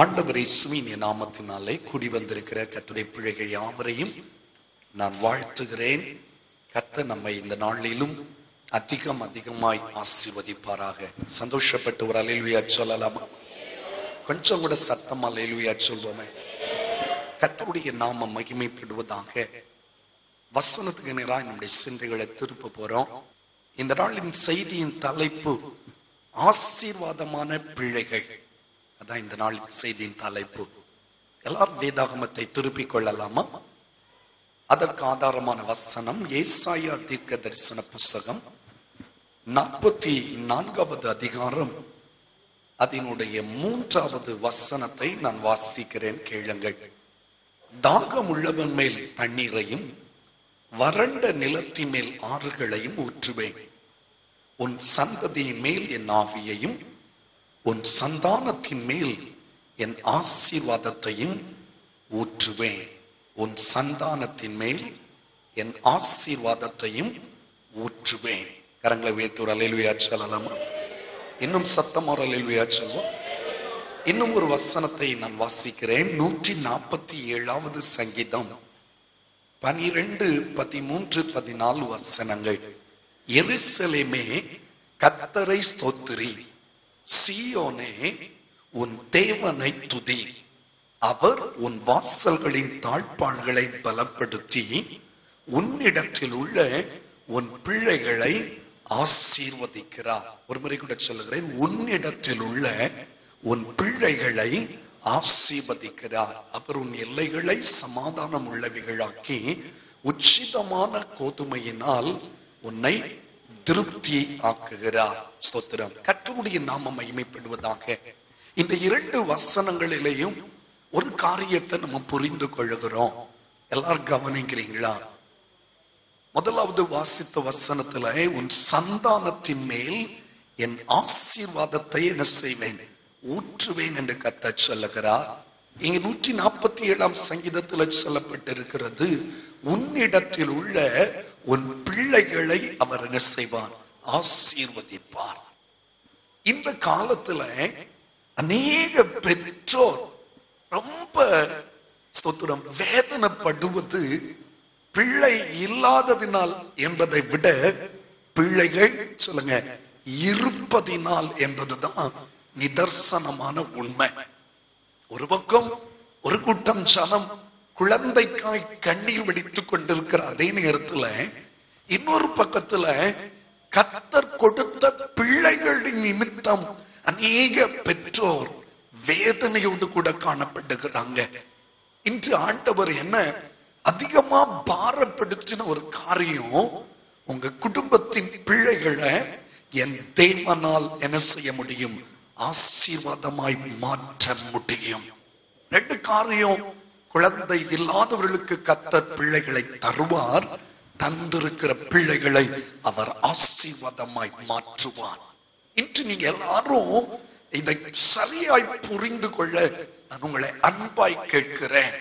ஆண்டவர் இயேசுவின் நாமத்தினாலே கூடி வந்திருக்கிற கர்த்தருடைய பிள்ளைகள் யாவரையும் நான் வாழ்த்துகிறேன். கர்த்தர் நம்மை இந்த நாளிலும் அதிகமாய் ஆசீர்வதிப்பாராக. சந்தோஷப்பட்டு ஒரு அல்லேலூயா சொல்லலாமா? கொஞ்சம் கூட சத்தமா அல்லேலூயா சொல்வோமே. கர்த்தருடைய நாமம் மகிமைப்படுவதாக. வசனத்துக்கு நேராக நம்முடைய சிந்தைகளை திருப்ப போறோம். இந்த நாளின் செய்தியின் தலைப்பு ஆசீர்வாதமான பிள்ளைகள். அதான் இந்த நாளின் செய்தியின் தலைப்பு. எல்லாரும் வேதாகமத்தை திருப்பிக் கொள்ளலாமா? அதற்கு ஆதாரமான வசனம் ஏசாயா தீர்க்க தரிசன புஸ்தகம் 44வது அதிகாரம் அதனுடைய 3வது வசனத்தை நான் வாசிக்கிறேன், கேளுங்கள். தாகம் உள்ளவன் மேல் தண்ணீரையும் வறண்ட நிலத்தின் மேல் ஆறுகளையும் ஊற்றுவேன். உன் சந்ததியின் மேல் என் ஆவியையும் உன் சந்தானத்தின் மேல் என் ஆசீர்வாதத்தையும் ஊற்றுவேன். உன் சந்தானத்தின் மேல் என் ஆசீர்வாதத்தையும் ஊற்றுவேன். கரங்களை உயர்த்தி ஒரு அல்லேலூயா சொல்லலாமா? இன்னும் சத்தம் ஒரு அல்லேலூயா சொல்வோம். இன்னும் ஒரு வசனத்தை நான் வாசிக்கிறேன். 147வது சங்கீதம் 12, 13, 14 வசனங்கள். எருசலேமே கர்த்தரை ஸ்தோத்திரி, சீயோனே உன் தேவனை துதி. அவர் உன் வாசல்களின் தாழ்பாள்களை பலப்படுத்தி உன்னிடத்தில் உள்ள உன் பிள்ளைகளை ஆசீர்வதிக்கிறார். ஒரு முறை கூட சொல்லுகிறேன், உன்னிடத்தில் உள்ள உன் பிள்ளைகளை ஆசீர்வதிக்கிறார். அவர் உன் எல்லைகளை சமாதானம் உள்ளவைகளாக்கி உச்சிதமான கோதுமையினால் உன்னை திருப்தி ஆக்குகிறார். ஸ்தோத்திரம். கர்த்தருடைய நாமம் மகிமைப்படுவதாக. இந்த 2 வசனங்களிலேயும் ஒரு காரியத்தை நம்ம புரிந்து கொள்ளுகிறோம். எல்லாரும் கவனிக்கிறீங்களா? முதலாவது வாசித்த வசனத்துல உன் சந்தானத்தின் மேல் என் ஆசீர்வாதத்தை என்ன செய்வேன்? ஊற்றுவேன் என்று கர்த்தர் சொல்லுகிறார். இங்க 147ஆம் சங்கீதத்துல சொல்லப்பட்டிருக்கிறது, உன்னிடத்தில் உள்ள உன் பிள்ளைகளை அவர் என்ன செய்வார்? ஆசீர்வதிப்பார். இந்த காலத்துல அநேக பெற்றோர் ரொம்ப ஸ்தோத்திரம் வேதனைப்படுவது பிள்ளை இல்லாததினால் என்பதை விட பிள்ளைகள் சொல்லுங்க இருப்பதினால் என்பதுதான் நிதர்சனமான உண்மை. ஒரு பக்கம் ஒரு கூட்டம் ஜனம் குழந்தைக்காய் கண்ணீர் வெடித்துக் கொண்டிருக்கிற அதே நேரத்துல இன்னொரு பக்கத்துல கர்த்தர் கொடுத்த பிள்ளைகளின் நிமித்தம் அநேக பெற்றோர் வேதனையோடு கூட காணப்படுகிறாங்க. இன்று ஆண்டவர் என்ன அதிகமா பாரப்படுத்தின ஒரு காரியம், உங்க குடும்பத்தின் பிள்ளைகளை என் தேவனால் என்ன செய்ய முடியும்? ஆசீர்வாதமாய் மாற்ற முடியும். 2 காரியம். குழந்தை இல்லாதவர்களுக்கு கர்த்தர் பிள்ளைகளை தருவார், தந்திருக்கிற பிள்ளைகளை அவர் ஆசீர்வாதமாய் மாற்றுவார். இன்று நீங்க எல்லாரும் இதை சரியாய் புரிந்து கொள்ள நான் உங்களை அன்பாய் கேட்கிறேன்.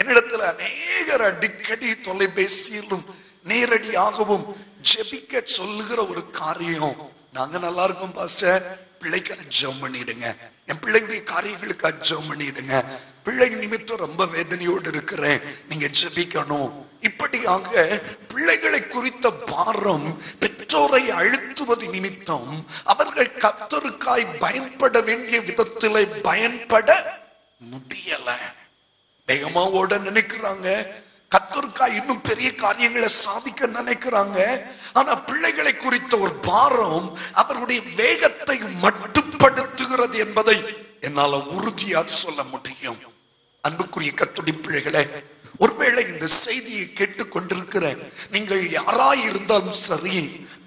என்னிடத்துல அநேகர் அடிக்கடி தொலைபேசியிலும் நேரடியாகவும் ஜெபிக்க சொல்லுகிற ஒரு காரியம், நாங்க நல்லா இருக்கும் பாஸ்டர், பிள்ளைக்கு ஜெபம் பண்ணிடுங்க, என் பிள்ளைகளுடைய காரியங்களுக்கு ஜெபம் பண்ணிடுங்க, பிள்ளை நிமித்தம் ரொம்ப வேதனையோடு இருக்கிறேன், நீங்க ஜெபிக்கணும். இப்படியாக பிள்ளைகளை குறித்த பாரம் பெற்றோரை அழுத்துவது நிமித்தம் அவர்கள் கர்த்தருக்காய் பயன்பட வேண்டிய விதத்திலே பயன்பட முடியல. வேகமா ஓட நினைக்கிறாங்க, கர்த்தருக்காய் இன்னும் பெரிய காரியங்களை சாதிக்க நினைக்கிறாங்க. ஆனா பிள்ளைகளை குறித்த ஒரு பாரம் அவர்களுடைய வேகத்தை மட்டுப்படுத்துகிறது என்பதை என்னால உறுதியாக சொல்ல முடியும். அன்புக்குரிய கர்த்தருடைய பிள்ளைகளே, ஒருவேளை இந்த செய்தியை கேட்டுக் கொண்டிருக்கிற நீங்கள் யாராயிருந்தாலும் சரி,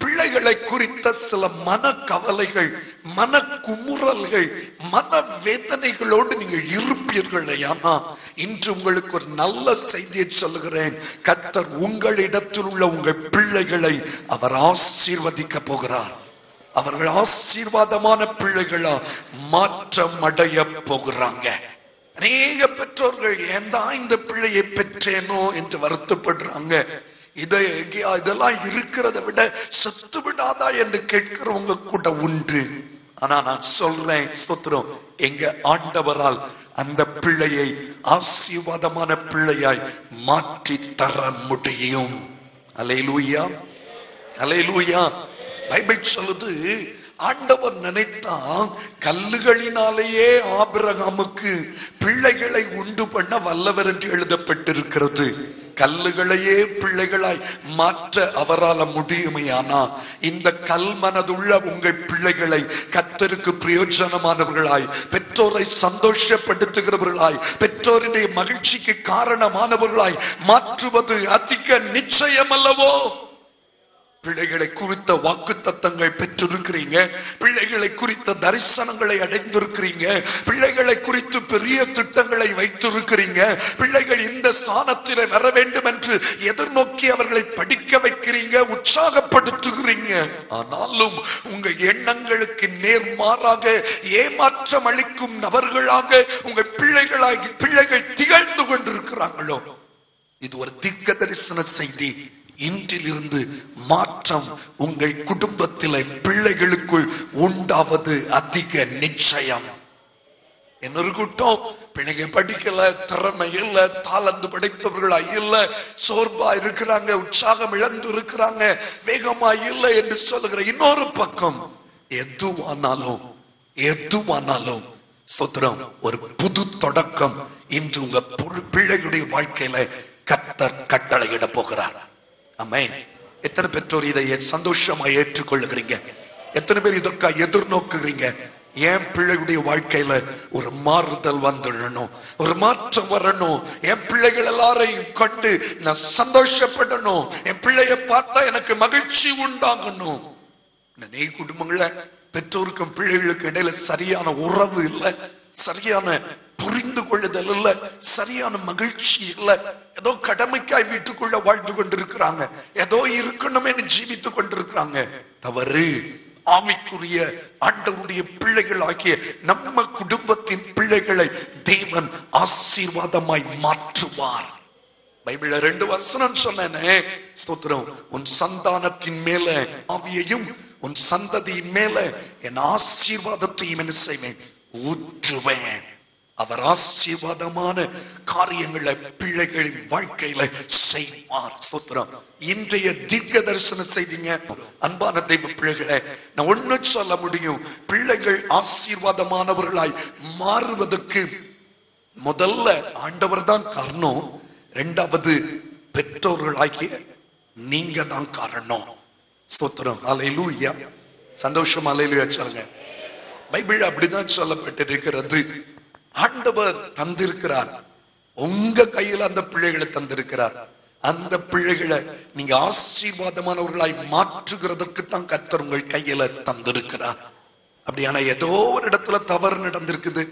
பிள்ளைகளை குறித்த சில மன கவலைகள், மன குமுறல்கள், மன வேதனைகளோடு நீங்கள் இருப்பீர்கள். ஆனா இன்று உங்களுக்கு ஒரு நல்ல செய்தியை சொல்லுகிறேன். கர்த்தர் உங்களிடத்தில் உள்ள உங்கள் பிள்ளைகளை அவர் ஆசீர்வதிக்க போகிறார். அவர்கள் ஆசீர்வாதமான பிள்ளைகளா மாற்றம் அடைய போகிறாங்க. அநேக பெற்றோர்கள் ஏன் தான் இந்த பிள்ளையை பெற்றேனோ என்று வருத்தப்படுறாங்க. இதெல்லாம் இருக்கிறத விட செத்து விடாதா என்று கேட்கிறவங்க கூட உண்டு. ஆனா நான் சொல்றேன், ஸ்தோத்திரம், எங்க ஆண்டவரால் அந்த பிள்ளையை ஆசீர்வாதமான பிள்ளையாய் மாற்றி தர முடியும். அல்லேலூயா, அல்லேலூயா. பைபிள் சொல்லுது, ஆண்டவர் நினைத்தா கல்லுகளினாலேயே ஆபிரகாமுக்கு பிள்ளைகளை உண்டு பண்ண வல்லவர் என்று எழுதப்பட்டிருக்கிறது. கல்லுகளையே பிள்ளைகளாய் மாற்ற அவரால் முடியுமையானா, இந்த கல் மனதுள்ள உங்கள் பிள்ளைகளை கர்த்தருக்கு பிரயோஜனமானவர்களாய், பெற்றோரை சந்தோஷப்படுத்துகிறவர்களாய், பெற்றோருடைய மகிழ்ச்சிக்கு காரணமானவர்களாய் மாற்றுவது அதிக நிச்சயம் அல்லவோ? பிள்ளைகளை குறித்த வாக்குத்தத்தங்கள் பெற்றிருக்கிறீங்க, பிள்ளைகளை குறித்த தரிசனங்களை அடைந்திருக்கிறீங்க, பிள்ளைகளை குறித்து பெரிய திட்டங்களை வைத்திருக்கிறீங்க. பிள்ளைகள் இந்த ஸ்தானத்திலே வர வேண்டும் என்று எதிர்நோக்கி அவர்களை படிக்க வைக்கிறீங்க, உற்சாகப்படுத்துகிறீங்க. ஆனாலும் உங்க எண்ணங்களுக்கு நேர்மாறாக ஏமாற்றம் அளிக்கும் நபர்களாக உங்கள் பிள்ளைகள் திகழ்ந்து கொண்டிருக்கிறாங்களோ, இது ஒரு தீர்க்க தரிசன செய்தி. இன்றிலிருந்து மாற்றம் உங்கள் குடும்பத்திலே பிள்ளைகளுக்குள் உண்டாவது அதிக நிச்சயம். இன்னொரு கூட்டம் பிள்ளைங்க படிக்கல, திறமை இல்ல, தாளந்து படைத்தவர்களா இல்ல, சோர்வா இருக்கிறாங்க, உற்சாகம் இழந்து இருக்கிறாங்க, வேகமா இல்லை என்று சொல்லுகிற இன்னொரு பக்கம், எதுவானாலும் ஸ்தோத்திரம், ஒரு புது தொடக்கம் இன்று உங்க பிள்ளைகளுடைய வாழ்க்கையில கர்த்தர் கட்டளையிட போகிறார். ஆமென். எத்தனை பெற்றோர் இதை சந்தோஷமா ஏற்றுக்கொள்ளுகிறீங்க? எத்தனை பேர் இதற்காக எதிர்நோக்குகிறீங்க? என் பிள்ளைகளுடைய வாழ்க்கையில ஒரு மாறுதல் வந்துடணும், ஒரு மாற்றம் வரணும், என் பிள்ளைகள் எல்லாரையும் கண்டு நான் சந்தோஷப்படணும், என் பிள்ளைய பார்த்தா எனக்கு மகிழ்ச்சி உண்டாகணும். நிறைய குடும்பங்கள பெற்றோருக்கும் பிள்ளைகளுக்கு இடையில சரியான உறவு இல்லை, சரியான புரிந்து கொள்ளுதல் இல்ல, சரியான மகிழ்ச்சி இல்ல. ஏதோ கடமைக்காய் வீட்டுக்குள்ள வாழ்ந்து கொண்டிருக்கிறாங்க, ஏதோ இருக்கணுமே ஜீவித்துக் கொண்டிருக்கிறாங்க. தவறு. ஆவிக்குரிய ஆண்டவருடைய பிள்ளைகள் ஆகிய நம்ம குடும்பத்தின் பிள்ளைகளை தேவன் ஆசீர்வாதமாய் மாற்றுவார். பைபிள்ல 2 வசனம் சொன்னேனே, ஸ்தோத்திரம். உன் சந்தானத்தின் மேல ஆவியையும் உன் சந்ததியின் மேல என் ஆசீர்வாதத்தையும் என்ன செய்வேன்? ஊற்றுவேன். அவர் ஆசீர்வாதமான காரியங்களை பிள்ளைகளின் வாழ்க்கையில செய்வார். ஸ்தோத்திரம். இன்றைய தீர்க்க தரிசன செய்திங்க அன்பான தெய்வ பிள்ளைகளை, நான் ஒண்ணு சொல்ல முடியும், பிள்ளைகள் ஆசீர்வாதமானவர்களாய் மாறுவதற்கு முதல்ல ஆண்டவர் தான் காரணம், இரண்டாவது பெற்றோர்களாகிய நீங்க தான் காரணம். ஸ்தோத்திரம். அல்லேலூயா. சந்தோஷம். அல்லேலூயா சொல்லுங்க. பைபிள் அப்படிதான் சொல்லப்பட்டிருக்கிறது. ஆண்டவர் தந்திருக்கிறார், உங்க கையில அந்த பிள்ளைகளை தந்திருக்கிறார். அந்த பிள்ளைகளை நீங்க ஆசீர்வாதமானவர்களாய் மாற்றுகிறதுக்கு தான் கர்த்தர் உங்கள் கையில தந்திருக்கிறார். அப்படியான ஏதோ ஒரு இடத்துல தவறு நடந்திருக்குது,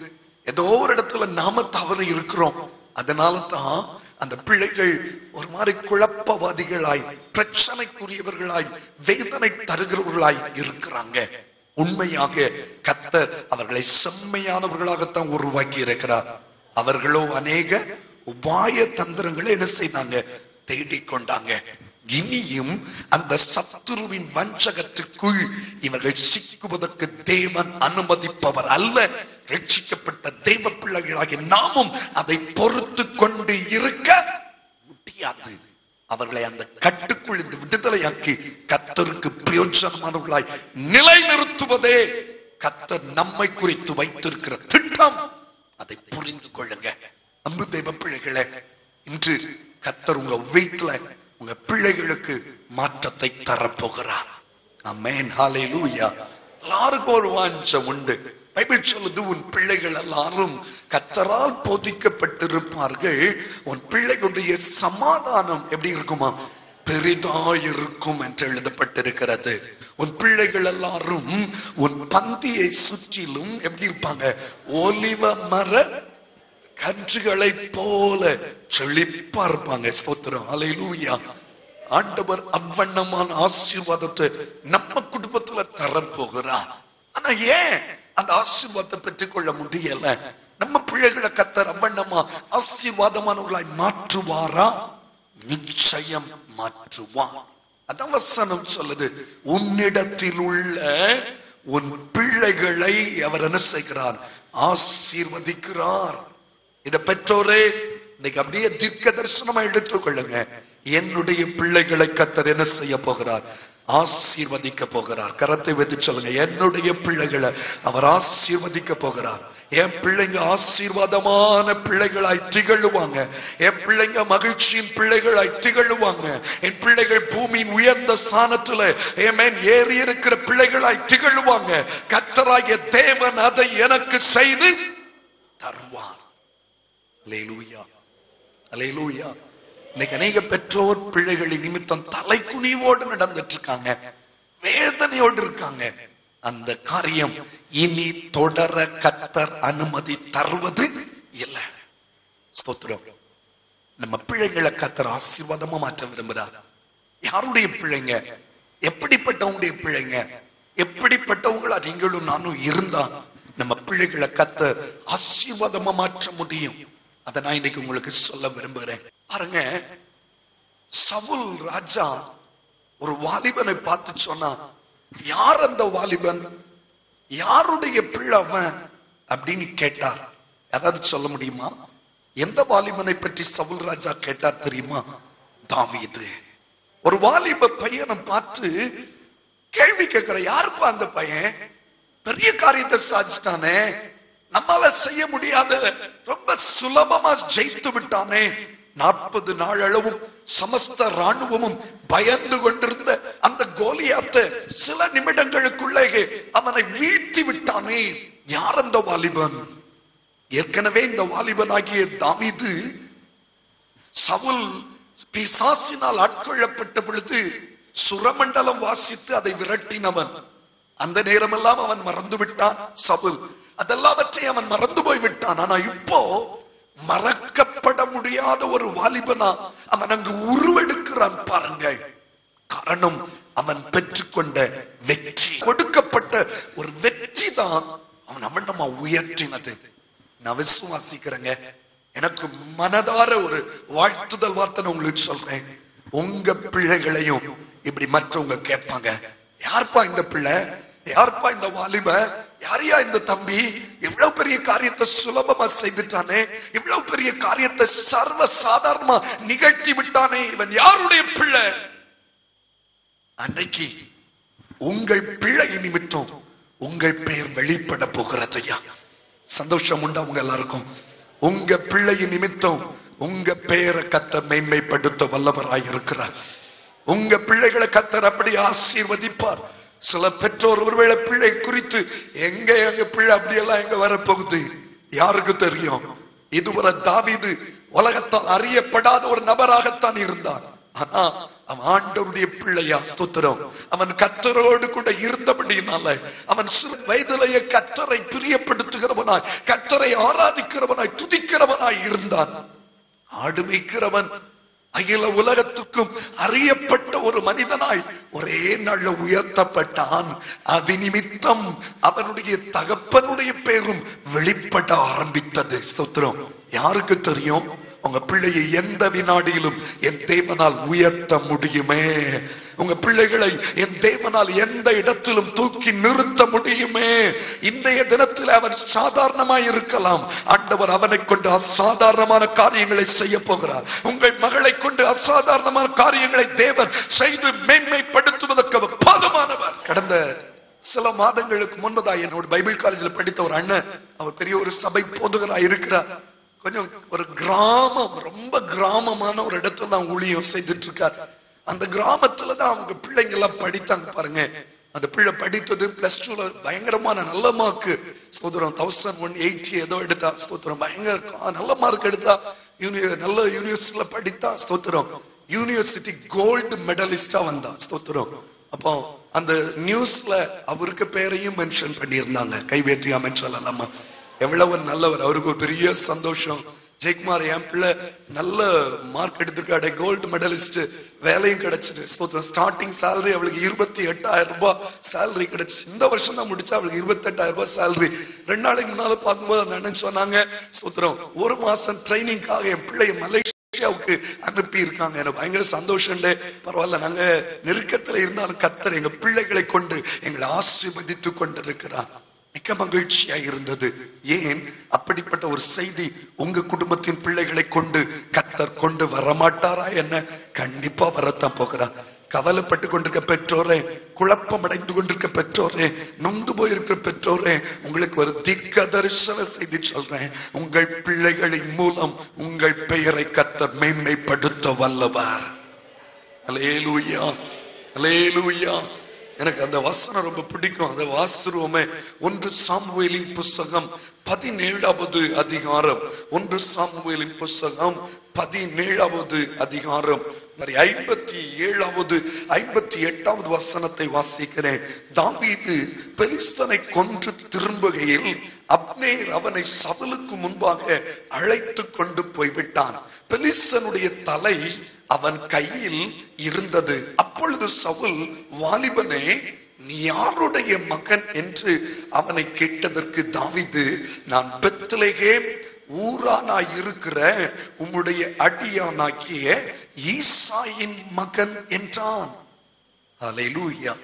ஏதோ ஒரு இடத்துல நாம தவறு இருக்கிறோம். அதனால தான் அந்த பிள்ளைகள் ஒரு மாதிரி குழப்பவாதிகளாய், பிரச்சனைக்குரியவர்களாய், வேதனை தருகிறவர்களாய் இருக்கிறாங்க. உண்மையாக கர்த்தர் அவர்களை செம்மையானவர்களாகத்தான் உருவாக்கி இருக்கிறார். அவர்களோ அநேக உபாய தந்திரங்களை என்ன செய்தாங்க? தேடிக்கொண்டாங்க. இனியும் அந்த சத்துருவின் வஞ்சகத்துக்குள் இவர்கள் சிக்குவதற்கு தேவன் அனுமதிப்பவர் அல்ல. ரட்சிக்கப்பட்ட தெய்வ பிள்ளைகளாகிய நாமும் அதை பொறுத்து கொண்டு இருக்க முடியாது. அவர்களை அந்த கட்டுக்குள் இந்த விடுதலையாக்கி கர்த்தருக்கு பிரயோஜனமானவர்களாய் நிலைநிறுத்துவதே கர்த்தர் நம்மை குறித்து வைத்திருக்கிற திட்டம். அதை புரிந்து கொள்ளுங்க அன்பு தெய்வ பிள்ளைகளே. இன்று கர்த்தர் உங்க வீட்டுல உங்க பிள்ளைகளுக்கு மாற்றத்தை தரப்போகிறார். ஆமென். ஹல்லேலூயா. எல்லாருக்கும் ஒரு வாஞ்சம் உண்டு. பைபிள் சொல்லுது, உன் பிள்ளைகள் எல்லாரும் கர்த்தரால் போதிக்கப்பட்டிருப்பார்கள், உன் பிள்ளைகளுடைய சமாதானம் எப்படி இருக்குமா? பெரிதாயிருக்கும் என்று எழுதப்பட்டிருக்கிறது. உன் பிள்ளைகள் எல்லாரும் உன் பந்தியை சுற்றிலும் எப்படி இருப்பாங்க? ஒலிவ மர கன்றுகளை போல செழிப்பா இருப்பாங்க. ஸ்தோத்திரம். அல்லேலூயா. ஆண்டவர் அவ்வண்ணமான ஆசீர்வாதத்தை நம்ம குடும்பத்துல தரப்போகிறார். ஆனா ஏன் அந்த ஆசீர்வாதத்தை பெற்றுக் கொள்ள முடியல? நம்ம பிள்ளைகளை கர்த்தர் அவ்வண்ணமா ஆசீர்வாதமானவர்களாய் மாற்றுவாரா? நிச்சயம் மாற்றுவார். அதான் வசனம் சொல்லுது, உன்னிடத்தில் உள்ள உன் பிள்ளைகளை அவர் என்ன செய்கிறார்? ஆசீர்வதிக்கிறார். இத பெற்றோரே இன்னைக்கு அப்படியே தீர்க்க தரிசனமா எடுத்துக்கொள்ளுங்க. என்னுடைய பிள்ளைகளை கர்த்தர் என்ன செய்ய போகிறார்? ஆசீர்வதிக்க போகிறார். கரத்தை வைத்து சொல்லுங்க, என்னுடைய பிள்ளைகளை அவர் ஆசீர்வதிக்க போகிறார். என் பிள்ளைங்க ஆசீர்வாதமான பிள்ளைகளாய் திகழுவாங்க. என் பிள்ளைங்க மகிழ்ச்சியின் பிள்ளைகளாய் திகழுவாங்க. என் பிள்ளைகள் பூமியின் உயர்ந்த ஸ்தானத்துல ஏறி இருக்கிற பிள்ளைகளாய் திகழுவாங்க. கர்த்தராகிய தேவன் அதை எனக்கு செய்து தருவார். அல்லேலூயா, அல்லேலூயா. இன்னைக்கு அநேக பெற்றோர் பிள்ளைகளின் நிமித்தம் தலை குனிவோடு நடந்துட்டு இருக்காங்க, வேதனையோடு இருக்காங்க. அந்த காரியம் இனி தொடர கர்த்தர் அனுமதி தருவது இல்லை. ஸ்தோத்திரம். நம்ம பிள்ளைகளை கர்த்தர் ஆசீர்வாதமா மாற்ற விரும்புகிறார். யாருடைய பிள்ளைங்க? எப்படிப்பட்டவங்களுடைய பிள்ளைங்க? எப்படிப்பட்டவங்களா நீங்களும் நானும் இருந்தா நம்ம பிள்ளைகளை கர்த்தர் ஆசீர்வாதமா மாற்ற முடியும். அதை நான் இன்னைக்கு உங்களுக்கு சொல்ல விரும்புகிறேன். பாருங்க, சவுல் ராஜா ஒரு வாலிபனை பார்த்து சொன்னா, யார் அந்த வாலிபன்? யாருடைய பிள்ளை அவன் அப்படின்னு கேட்டார். யாராவது சொல்ல முடியுமா? எந்த வாலிபனை பற்றி சவுல் ராஜா கேட்டார் தெரியுமா? தாவீது. ஒரு வாலிப பையனை பார்த்து கேள்வி கேட்கிற, யாருப்பா அந்த பையன்? பெரிய காரியத்தை சாதிச்சிட்டானே, நம்மால செய்ய முடியாத ரொம்ப சுலபமா ஜெயித்து விட்டானே. 40 நாள் அளவும் சமஸ்த ராணுவமும் பயந்து கொண்டிருந்த அந்த கோலியாத்தை சில நிமிடங்களுக்குள்ளே அவனை வீழ்த்தி விட்டானே. யார் அந்த வாலிபன்? ஏற்கனவே இந்த வாலிபனாகிய தாவீது சவுல் பிசாசினால் ஆட்கொள்ளப்பட்ட பொழுது சுரமண்டலம் வாசித்து அதை விரட்டினவன். அந்த நேரமெல்லாம் அவன் மறந்து விட்டான். சவுல் அதெல்லாவற்றை அவன் மறந்து போய் விட்டான். ஆனா இப்போ மறக்கப்பட முடியாத ஒரு வாலிபனா அவன் அங்கு உருவெடுக்கிறான். பாருங்கள், காரணம் அவன் பெற்றுக்கொண்ட வெற்றி, கொடுக்கப்பட்ட ஒரு வெற்றி தான் அவன் நம்ம உயர்த்தினது. நான் விசுவாசிக்கிறேங்க. எனக்கு மனதார ஒரு வாழ்த்துதல் வார்த்தை உங்களுக்கு சொல்றேன். உங்க பிள்ளைகளையும் இப்படி மற்றவங்க கேட்பாங்க, யார்ப்பா இந்த பிள்ளை? யார்ப்பா இந்த வாலிப? யாரையா இந்த தம்பி? இவ்வளவு பெரிய காரியத்தை சுலபமா செய்துட்டானே, இவ்வளவு பெரிய காரியத்தை சர்வ சாதாரணமா நிகழ்த்தி விட்டானே, இவன் யாருடைய பிள்ளை? அன்றைக்கு உங்கள் பிள்ளை நிமித்தம் உங்கள் பெயர் வெளிப்பட போகிறது. சந்தோஷம் உண்டா உங்க எல்லாருக்கும்? உங்க பிள்ளை நிமித்தம் உங்க பெயரை கர்த்தர் மேன்மைப்படுத்த வல்லவராய் இருக்கிறார். உங்க பிள்ளைகளை கர்த்தர் அப்படி ஆசீர்வதிப்பார். சில பெற்றோர் ஒருவேளை பிள்ளை குறித்து எங்க பிள்ளை அப்படியெல்லாம் எங்க வரப்போகுது யாருக்கு தெரியும்? இதுவரை தாவீது உலகத்தால் அறியப்படாத ஒரு நபராகத்தான் இருந்தான். ஆனா அவன் ஆண்டவருடைய பிள்ளையா. ஸ்தோத்திரம். அவன் கர்த்தரோடு கூட இருந்தபடியினால அவன் சிறு வயதிலேயே கர்த்தரை பிரியப்படுத்துகிறவனாய், கர்த்தரை ஆராதிக்கிறவனாய், துதிக்கிறவனாய் இருந்தான். ஆடு மேய்க்கிறவன் அகில உலகத்துக்கும் அறியப்பட்ட ஒரு மனிதனாய் ஒரே நாள்ல உயர்த்தப்பட்டான். அது நிமித்தம் அவனுடைய தகப்பனுடைய பேரும் வெளிப்பட ஆரம்பித்தது. ஸ்தோத்திரம். யாருக்கு தெரியும்? உங்க பிள்ளையை எந்த வினாடியிலும் என் தேவனால் உயர்த்த முடியுமே. உங்க பிள்ளைகளை என் தேவனால் எந்த இடத்திலும் தூக்கி நிறுத்த முடியுமே. இன்றைய தினத்தில் அவன் சாதாரணமாய் இருக்கலாம், ஆண்டவர் அவனை கொண்டு அசாதாரணமான காரியங்களை செய்ய போகிறார். உங்கள் மகளை கொண்டு அசாதாரணமான காரியங்களை தேவன் செய்து மேன்மைப்படுத்துவதற்கு பாதமானவர். கடந்த சில மாதங்களுக்கு முன்பதாக என்னோட பைபிள் காலேஜில் படித்த ஒரு அண்ணன், அவர் பெரிய ஒரு சபை போதகராய் இருக்கிறார். கொஞ்சம் ஒரு கிராமம், ரொம்ப கிராமமான ஒரு இடத்துல தான் ஊழியம் செய்துட்டு இருக்கார். அந்த கிராமத்துலதான் அவங்க பிள்ளைங்க எல்லாம் படித்தாங்க. பாருங்க, அந்த பிள்ளை படித்தது +2ல பயங்கரமான நல்ல மார்க். ஸ்தோத்திரம். 1180 ஏதோ எடுத்தா. ஸ்தோத்திரம். பயங்கர நல்ல மார்க் எடுத்தா. நல்ல யூனிவர்சிட்டியில படித்தா. ஸ்தோத்திரம். யூனிவர்சிட்டி கோல்டு மெடலிஸ்டா வந்தா. ஸ்தோத்திரம். அப்போ அந்த நியூஸ்ல அவருக்கு பேரையும் மென்ஷன் பண்ணியிருந்தாங்க. கைவேற்றியாம சொல்லலாமா? எவ்வளவு நல்லவர். அவருக்கு ஒரு பெரிய சந்தோஷம். ஜெயக்குமார், என் பிள்ளை நல்ல மார்க் எடுத்திருக்காரு, கோல்டு மெடலிஸ்ட், வேலையும் கிடைச்சிட்டு. ஸ்டார்டிங் சேலரி அவளுக்கு 28,000 ரூபாய் சேலரி கிடைச்சு. இந்த வருஷம் தான் முடிச்சா அவளுக்கு 28,000 ரூபாய் சேலரி. 2 நாளைக்கு முன்னால பார்க்கும்போது அந்த அண்ணன் சொன்னாங்க, ஸ்தோத்திரம், 1 மாசம் ட்ரைனிங்காக என் பிள்ளைய மலேசியாவுக்கு அனுப்பி இருக்காங்க. எனக்கு பயங்கர சந்தோஷம். பரவாயில்ல, நாங்க நெருக்கத்துல இருந்தாலும் கர்த்தர் எங்க பிள்ளைகளை கொண்டு எங்களை ஆசீர்வதித்து கொண்டிருக்கிறார். மிக மகிழ்ச்சியா இருந்தது. ஏன் அப்படிப்பட்ட ஒரு செய்தி உங்க குடும்பத்தின் பிள்ளைகளை கொண்டு கர்த்தர் கொண்டு வரமாட்டாரா என்ன? கண்டிப்பா வரத்தான் போகிறார். கவலைப்பட்டு கொண்டிருக்க பெற்றோரே, குழப்பம் அடைந்து கொண்டிருக்க பெற்றோரே, நொந்து போயிருக்கிற பெற்றோரே, உங்களுக்கு ஒரு தீர்க்க தரிசன செய்தி சொல்றேன். உங்கள் பிள்ளைகளின் மூலம் உங்கள் பெயரை கர்த்தர் மேன்மைப்படுத்த வல்லவர். அல்லேலூயா, அல்லேலூயா. எனக்கு அந்த வசனம் ரொம்ப பிடிக்கும். அதை வாசிருவோமே. 1 சாமுவேலின் புஸ்தகம் 17வது அதிகாரம். 1 சாமுவேலின் புஸ்தகம் 17வது அதிகாரம் 57வது 58வது வசனத்தை வாசிக்கிறேன். தாவீது பெலிஸ்தனை கொன்று திரும்புகையில் அப்னேர் அவனை சவுலுக்கு முன்பாக அழைத்து கொண்டு போய்விட்டான். பெலிஸ்தனுடைய தலை அவன் கையில் இருந்தது. அப்பொழுது சவுல், வாலிபனே, நீ யாருடைய மகன் என்று அவனை கேட்டதற்கு தாவீது, நான் பெத்லெகேம் ஊரானாய் இருக்கிற உம்முடைய அடியானாகிய ஈசாயின் மகன் என்றான். அல்லேலூயா.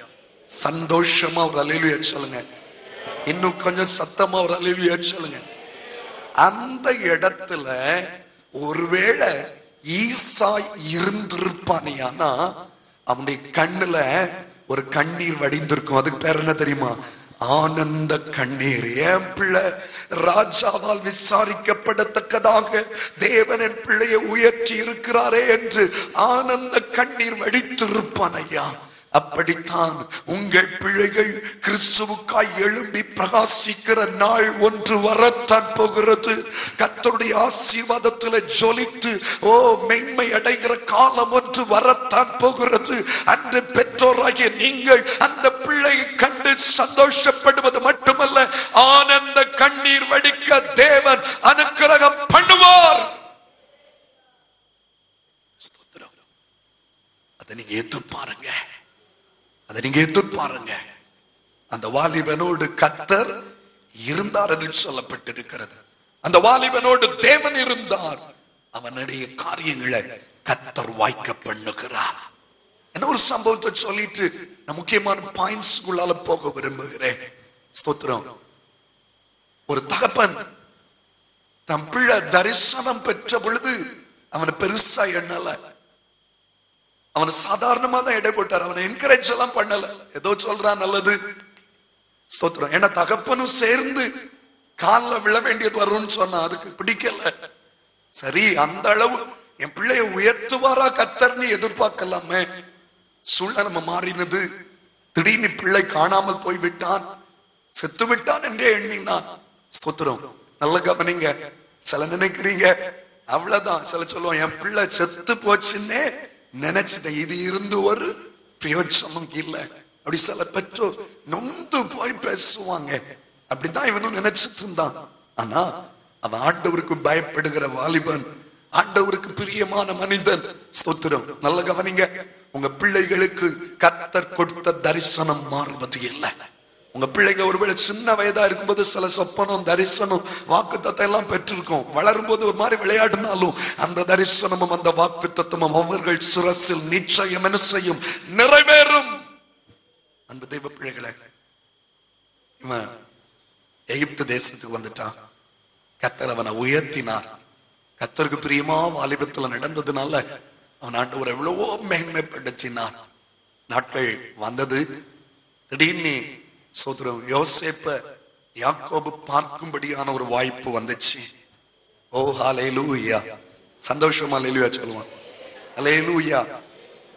சந்தோஷமா ஒரு அல்லேலூயா சொல்லுங்க. இன்னும் கொஞ்சம் சத்தமா ஒரு அல்லேலூயா சொல்லுங்க. அந்த இடத்துல ஒருவேளை ஈசா இருந்திருப்பானியானா அவனுடைய கண்ணுல ஒரு கண்ணீர் வடிந்திருக்கும். அதுக்கு பேர் என்ன தெரியுமா? ஆனந்த கண்ணீர். என் பிள்ளை ராஜாவால் விசாரிக்கப்படத்தக்கதாக தேவன் என் பிள்ளையை உயர்த்தி இருக்கிறாரே என்று ஆனந்த கண்ணீர் வடித்திருப்பான் ஐயா. அப்படித்தான் உங்கள் பிள்ளைகள் கிறிஸ்துவுக்காய் எழும்பி பிரகாசிக்கிற நாள் ஒன்று வரத்தான் போகிறது. கர்த்தருடைய ஆசீர்வாதத்தில் ஜொலித்து மேன்மை அடைகிற காலம் ஒன்று வரத்தான் போகிறது. அன்று பெற்றோராகிய நீங்கள் அந்த பிள்ளையை கண்டு சந்தோஷப்படுவது மட்டுமல்ல, ஆனந்த கண்ணீர் வடிக்க தேவன் அனுக்கிரகம் பண்ணுவார். அதை நீங்க எதிர்பாருங்க, அதை நீங்க எதிர்பாருங்க. அந்த வாலிபனோடு கர்த்தர் இருந்தார் என்று சொல்லப்பட்டிருக்கிறது. அந்த வாலிபனோடு தேவன் இருந்தார். அவனுடைய காரியங்களை கர்த்தர் வாய்க்க பண்ணுகிறார். என்ன ஒரு சம்பவத்தை சொல்லிட்டு நான் முக்கியமான பாயிண்ட்ஸ்குள்ளால போக விரும்புகிறேன். ஸ்தோத்திரம். ஒரு தகப்பன் தம் பிள்ளை தரிசனம் பெற்ற பொழுது அவனை பெருசா எண்ணல. அவனை சாதாரணமா தான் எடை போட்டார். அவனை என்கரேஜ் எல்லாம் பண்ணல. ஏதோ சொல்றான் நல்லது, ஸ்தோத்திரம். ஏன்னா தகப்பனும் சேர்ந்து காலில் விழ வேண்டியது வரும்னு சொன்னா அதுக்கு பிடிக்கல. சரி, அந்த அளவு என் பிள்ளைய உயர்த்துவாரா கர்த்தர்னு எதிர்பார்க்கலாமே. சூழ்நிலை மாறினது. திடீர்னு பிள்ளை காணாமல் போய் விட்டான், செத்து விட்டான் என்றே எண்ணினான். ஸ்தோத்திரம். நல்ல கவனிங்க. சில நினைக்கிறீங்க அவ்வளவுதான். சில சொல்லுவோம் என் பிள்ளை செத்து போச்சுன்னே நினைச்சிட்டேன், இது இருந்து ஒரு பிரயோஜனம் இல்லை. அப்படி சில பெற்றோர் நொந்து போய் பேசுவாங்க. அப்படிதான் இவனும் நினைச்சிட்டு இருந்தான். ஆனா அவன் ஆண்டவருக்கு பயப்படுகிற வாலிபன், ஆண்டவருக்கு பிரியமான மனிதன். ஸ்தோத்திரம். நல்ல கவனிங்க. உங்க பிள்ளைகளுக்கு கர்த்தர் கொடுத்த தரிசனம் மாறுவது இல்லை. உங்க பிள்ளைங்க ஒருவேளை சின்ன வயதா இருக்கும்போது சில சொப்பனம், தரிசனம், வாக்குத்தத்தம் எல்லாம் பெற்றிருக்கும். வளரும் போது ஒரு மாதிரி விளையாடினாலும் அந்த தரிசனமும் அந்த வாக்குத்தத்தமும் அவர்கள் சிரசில் நிச்சயம் என்ன செய்யும்? நிறைவேறும். அன்பு தெய்வ பிள்ளைகளை, இவன் எகிப்து தேசத்துக்கு வந்துட்டான். கர்த்தர் அவனை உயர்த்தினார். கர்த்தருக்கு பிரியமா வாலிபத்துல நடந்ததுனால அவன் ஆண்டவர் எவ்வளவோ மேன்மைப்படுத்தினார். நாட்கள் வந்தது. திடீர்னு சோதரம் யோசேப்ப யாக்கோபு பார்க்கும்படியான ஒரு வாய்ப்பு வந்துச்சு. ஓ ஹல்லேலூயா. சந்தோஷமா ஹல்லேலூயா சொல்லுவான். ஹல்லேலூயா,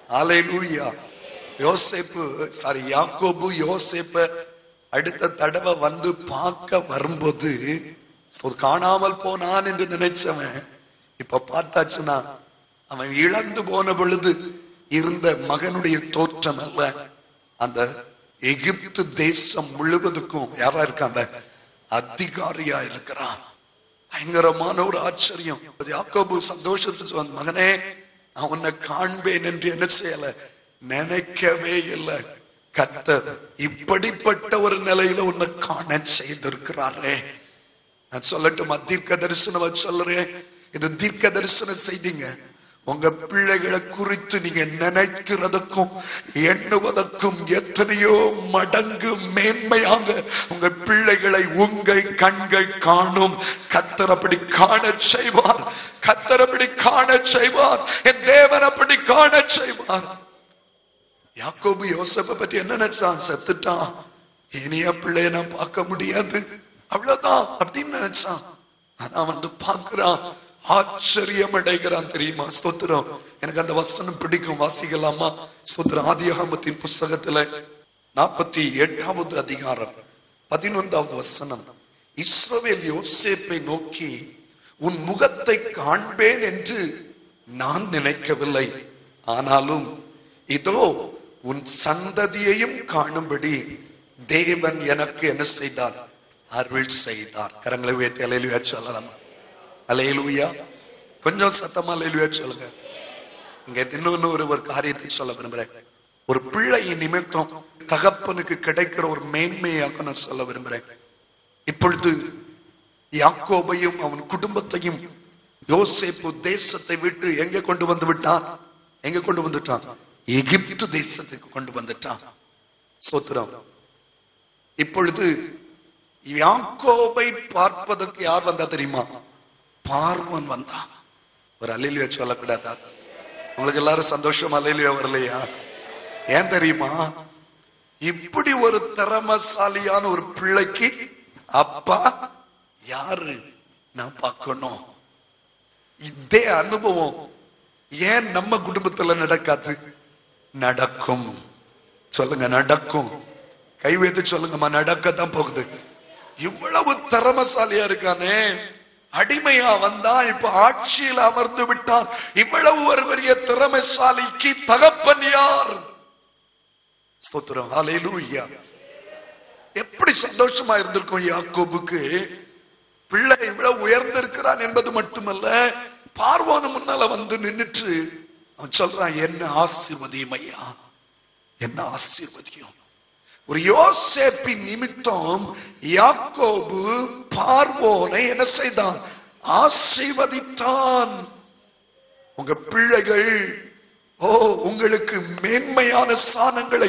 ஹல்லேலூயா. யாக்கோபு யோசேப்ப அடுத்த தடவை வந்து பார்க்க வரும்போது காணாமல் போனான் என்று நினைச்சவன் இப்ப பார்த்தாச்சுன்னா அவன் இழந்து போன பொழுது இருந்த மகனுடைய தோற்றம் அல்ல, அந்த எகிப்து தேசம் முழுவதுக்கும் யாரா இருக்காங்க? அதிகாரியா இருக்கிறான். பயங்கரமான ஒரு ஆச்சரியம். யாக்கோபு சந்தோஷத்துக்கு வந்து, மகனே நான் உன்னை காண்பேன் என்று என்ன செய்யல, நினைக்கவே இல்லை. கர்த்தர் இப்படிப்பட்ட ஒரு நிலையில உன்னை காண செய்திருக்கிறாரே. நான் சொல்லட்டும், தீர்க்க தரிசனம் சொல்றேன். இது தீர்க்க தரிசன செய்திங்க. உங்க பிள்ளைகளை குறித்து நீங்க நினைக்கிறதுக்கும் எண்ணுவதற்கும் எத்தனையோ மடங்கு மேன்மையாக உங்க பிள்ளைகளை உங்கள் கண்கள் காணும். கர்த்தர் அப்படி காண செய்வார். கர்த்தர் அப்படி காண செய்வார். என் தேவன் அப்படி காண செய்வார். யாக்கோபு யோசேப்பை பற்றி என்ன நினைச்சான்? செத்துட்டான், இனிய பிள்ளைய நான் பார்க்க முடியாது, அவ்வளவுதான் அப்படின்னு நினைச்சான். ஆனா வந்து பார்க்கிறான், ஆச்சரியம் அடைகிறான். தெரியுமா? ஸ்தோத்திரம். எனக்கு அந்த வசனம் பிடிக்கும், வாசிக்கலாமா? ஸ்தோத்திரம். ஆதியாகமத்தின் புஸ்தகத்துல 48வது அதிகாரம் 11வது வசனம். இஸ்ரவேல் யோசேப்பை நோக்கி, உன் முகத்தை காண்பேன் என்று நான் நினைக்கவில்லை, ஆனாலும் இதோ உன் சந்ததியையும் காணும்படி தேவன் எனக்கு என்ன செய்தார்? அருள் செய்தார். கரங்களை உயர்த்தி அல்லேலூயா சொல்லலாம். அல்லேலூயா. கொஞ்சம் சத்தமா அல்லேலூயா சொல்லுங்க. இங்க இன்னொன்னு ஒரு காரியத்தை சொல்ல விரும்புறேன். ஒரு பிள்ளை நிமித்தம் தகப்பனுக்கு கிடைக்கிற ஒரு மேன்மையாக நான் சொல்ல விரும்புறேன். இப்பொழுது யாக்கோபையும் அவன் குடும்பத்தையும் யோசேப்பு தேசத்தை விட்டு எங்க கொண்டு வந்து விட்டான்? எங்க கொண்டு வந்துட்டான்? எகிப்து தேசத்துக்கு கொண்டு வந்துட்டான். ஸ்தோத்திரம். இப்பொழுது யாக்கோபை பார்ப்பதற்கு யார் வந்தா தெரியுமா? பார்வோன் வந்தான். ஒரு அல்லேலூயா சொல்லக்கூடாதா? உங்களுக்கு எல்லாரும் சந்தோஷம் அல்லேலூயா வரலையா? ஏன் தெரியுமா? இப்படி ஒரு திறமசாலியான ஒரு பிள்ளைக்கு அப்பா யாரு நான் பார்க்கணும். இதே அனுபவம் ஏன் நம்ம குடும்பத்துல நடக்காது? நடக்கும். சொல்லுங்க, நடக்கும். கை வைத்து சொல்லுங்கம்மா, நடக்கத்தான் போகுது. இவ்வளவு திறமசாலியா இருக்கானே, அடிமையா வந்தா இப்ப ஆட்சியில் அமர்ந்து விட்டான். இவ்வளவு ஒரு பெரிய திறமைசாலிக்கு தகப்பன் யார்? ஸ்தோத்திரம். ஹல்லேலூயா. எப்படி சந்தோஷமா இருந்திருக்கும் யாக்கோபுக்கு. பிள்ளை இவ்வளவு உயர்ந்திருக்கிறான் என்பது மட்டுமல்ல, பார்வோன் முன்னால வந்து நின்னுட்டு அவன் சொல்றான், என்ன ஆசீர்வதியும் ஐயா, என்ன ஆசீர்வதியும். ஒரு யோசேப்பின் நிமித்தம் யாக்கோபு பார்வோனை என்ன செய்தான்? ஆசீர்வதித்தான். உங்க பிள்ளைகள் உங்களுக்கு மேன்மையான ஸ்தானங்களை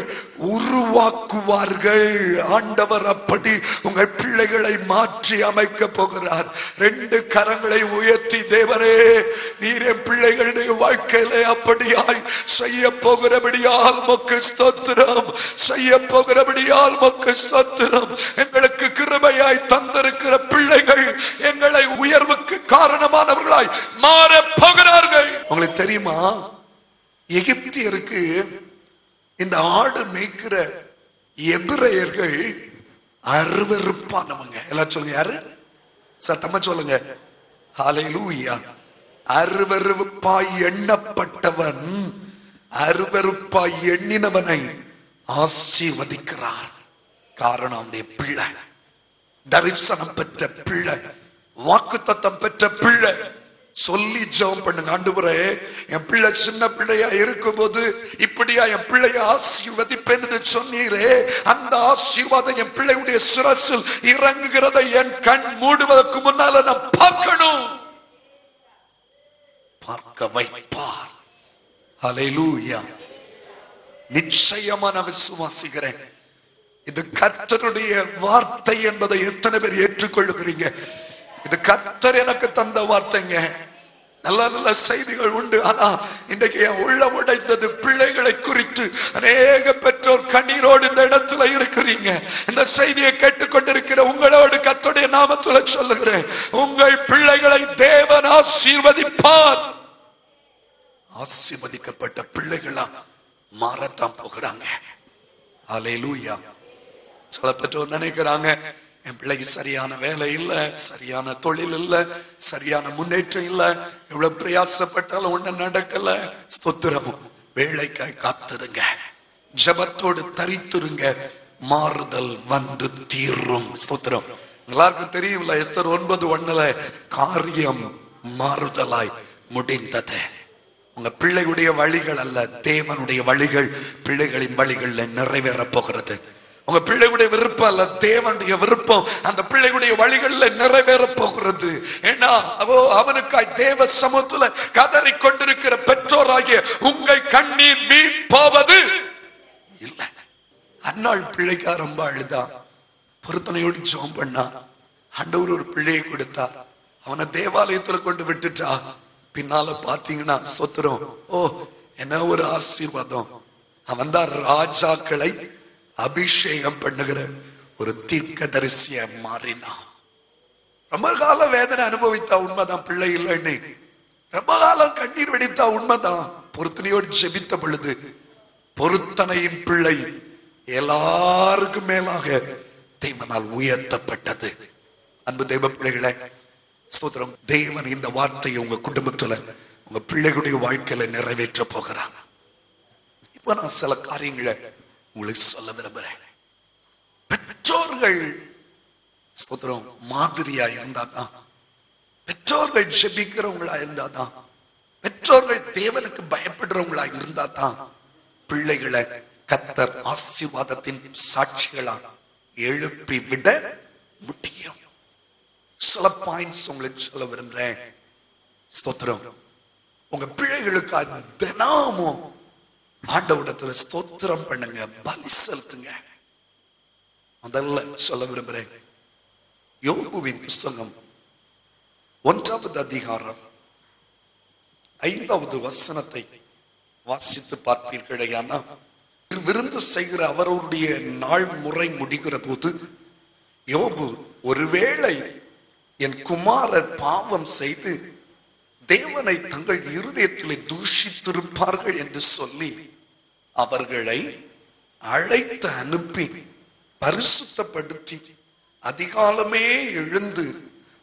உருவாக்குவார்கள். ஆண்டவர் அப்படி உங்கள் பிள்ளைகளை மாற்றி அமைக்க போகிறார். 2 கரங்களை உயர்த்தி, தேவனே நீர் என் பிள்ளைகளுடைய வாழ்க்கையில அப்படியாய் செய்ய போகிறபடியால் உமக்கு ஸ்தோத்திரம், செய்ய போகிறபடியால் உமக்கு ஸ்தோத்திரம். எங்களுக்கு கிருபையாய் தந்திருக்கிற பிள்ளைகள் எங்களை உயர்வுக்கு காரணமானவர்களாய் மாற போகிறார்கள். உங்களுக்கு தெரியுமா? எகிப்தியருக்கு இந்த ஆடு மேய்க்கிற எபிரேயர்கள் அருவருப்பானவங்க. எல்லாம் சொல்லுங்க, யாரு? சத்தமா சொல்லுங்க. ஹல்லேலூயா. அருவருப்பாய் எண்ணப்பட்டவன் அருவருப்பாய் எண்ணினவனை ஆசீர்வதிக்கிறார். காரணம் அவனுடைய பிள்ளை, தரிசனம் பெற்ற பிள்ளை, வாக்குத்தத்தம் பெற்ற பிள்ளை. சொல்லி ஜெபம் பண்ணுங்க, ஆண்டவரே என் பிள்ளை சின்ன பிள்ளையா இருக்கும் போது இப்படியா என் பிள்ளைய ஆசீர்வதிப்பேன் என்று சொன்னீரே, அந்த ஆசீர்வாதம் என் பிள்ளையுடைய சிரசில் இறங்குகிறதை என் கண் மூடுவதற்கு முன்னால நான் பார்க்கணும். பார்க்க வைப்பார். ஹல்லேலூயா. நிச்சயமா நான் விசுவாசிக்கிறேன். இது கர்த்தருடைய வார்த்தை என்பதை எத்தனை பேர் ஏற்றுக்கொள்ளுகிறீங்க? இது கர்த்தர் எனக்கு தந்த வார்த்தைங்க. நல்ல நல்ல செய்திகள் உண்டு. ஆனா இன்றைக்கு என் உள்ளம் உடைந்தது பிள்ளைகளை குறித்து. அநேக பெற்றோர் கண்ணீரோடு இந்த இடத்துல இருக்கிறீங்க. இந்த செய்தியை கேட்டுக்கொண்டிருக்கிற உங்களோடு கர்த்தருடைய நாமத்துல சொல்லுகிறேன், உங்கள் பிள்ளைகளை தேவன் ஆசீர்வதிப்பார். ஆசீர்வதிக்கப்பட்ட பிள்ளைகளா மாறத்தான் போகிறாங்க. ஹல்லேலூயா. சில பெற்றோர் நினைக்கிறாங்க, என் பிள்ளைக்கு சரியான வேலை இல்ல, சரியான தொழில் இல்ல, சரியான முன்னேற்றம் இல்ல, எவ்வளவு பிரயாசப்பட்டாலும் ஒண்ணு நடக்கல. ஸ்தோத்திரம். வேலைக்காய் காத்திருங்க, ஜபத்தோடு தரித்திருங்க, மாறுதல் வந்து தீரும். ஸ்தோத்திரம். எல்லாருக்கும் தெரியும்ல, எஸ்தர் 9:1 காரியம் மாறுதலாய் முடிந்தது. உங்க பிள்ளைகளுடைய வழிகள் அல்ல, தேவனுடைய வழிகள் பிள்ளைகளின் வழிகள் நிறைவேற போகிறது. உங்க பிள்ளைகளுடைய விருப்பம் அல்ல, தேவனுடைய விருப்பம் அந்த பிள்ளைகளுடைய வழிகளில் நிறைவேற போகிறது. ஏன்னா அவனுக்காய் தேவ சமூகத்துல கதறி கொண்டிருக்கிற பெற்றோராகிய உங்கள் கண்ணீர் வீண் போவது இல்லை. அன்னாள் பிள்ளைக்கா ரொம்ப அழுதா, பொருத்தனையோடு ஜெபம் பண்ணா, ஆண்டவர் ஒரு பிள்ளையை கொடுத்தார். அவனை தேவாலயத்துல கொண்டு விட்டுட்டா. பின்னால பாத்தீங்கன்னா சொத்துறோம், ஓ என்ன ஒரு ஆசீர்வாதம். அவன் தான் ராஜாக்களை அபிஷேகம் பண்ணுகிற ஒரு தீர்க்கதரிசிய மாறினான். ரொம்ப காலம் வேதனை அனுபவித்தா உண்மைதான், பிள்ளை இல்லைன்னு ரொம்ப காலம் கண்ணீர் வெடித்தா உண்மைதான். பொருத்தனையோடு ஜெபித்த பொழுது பொருத்தனையின் பிள்ளை எல்லாருக்கும் மேலாக தேவனால் உயர்த்தப்பட்டது. அன்பு தெய்வ பிள்ளைகளை ஸ்தோத்திரம். தேவன் இந்த வார்த்தையை உங்க குடும்பத்துல உங்க பிள்ளைகளுடைய வாழ்க்கையில நிறைவேற்ற போகிறார். இப்ப நான் சில காரியங்களை உங்களுக்கு சொல்ல விரும்புறேன். பெற்றோர்கள் ஸ்தோத்திரம் மாதிரியா இருந்தாதான், பெற்றோர்கள் ஜெபிக்கிறவங்களா இருந்தாதான், பெற்றோர்கள் தேவனுக்கு பயப்படுறவங்களா இருந்தாதான் பிள்ளைகளை கர்த்தர் ஆசீர்வாதத்தின் சாட்சிகளா எழுப்பி விட முடியும். சில பாயிண்ட்ஸ் உங்களுக்கு சொல்ல விரும்புறேன். ஸ்தோத்திரம். உங்க பிள்ளைகளுக்காக தினமும் ஆண்டவரிடத்துல ஸ்தோத்திரம் பண்ணுங்க, பலி செலுத்துங்க. முதல்ல சொல்ல விரும்புறேன், யோபுவின் புஸ்தகம் 1வது அதிகாரம் 5வது வசனத்தை வாசித்து பார்ப்பீர்களேயானா, விருந்து செய்கிற அவருடைய நாள் முறை முடிகிற போது யோபு, ஒருவேளை என் குமாரர் பாவம் செய்து தேவனை தங்கள் இருதயத்திலே தூஷித்திருப்பார்கள் என்று சொல்லி அவர்களை அழைத்து அனுப்பி பரிசுத்தப்படுத்தி அதிகாலமே எழுந்து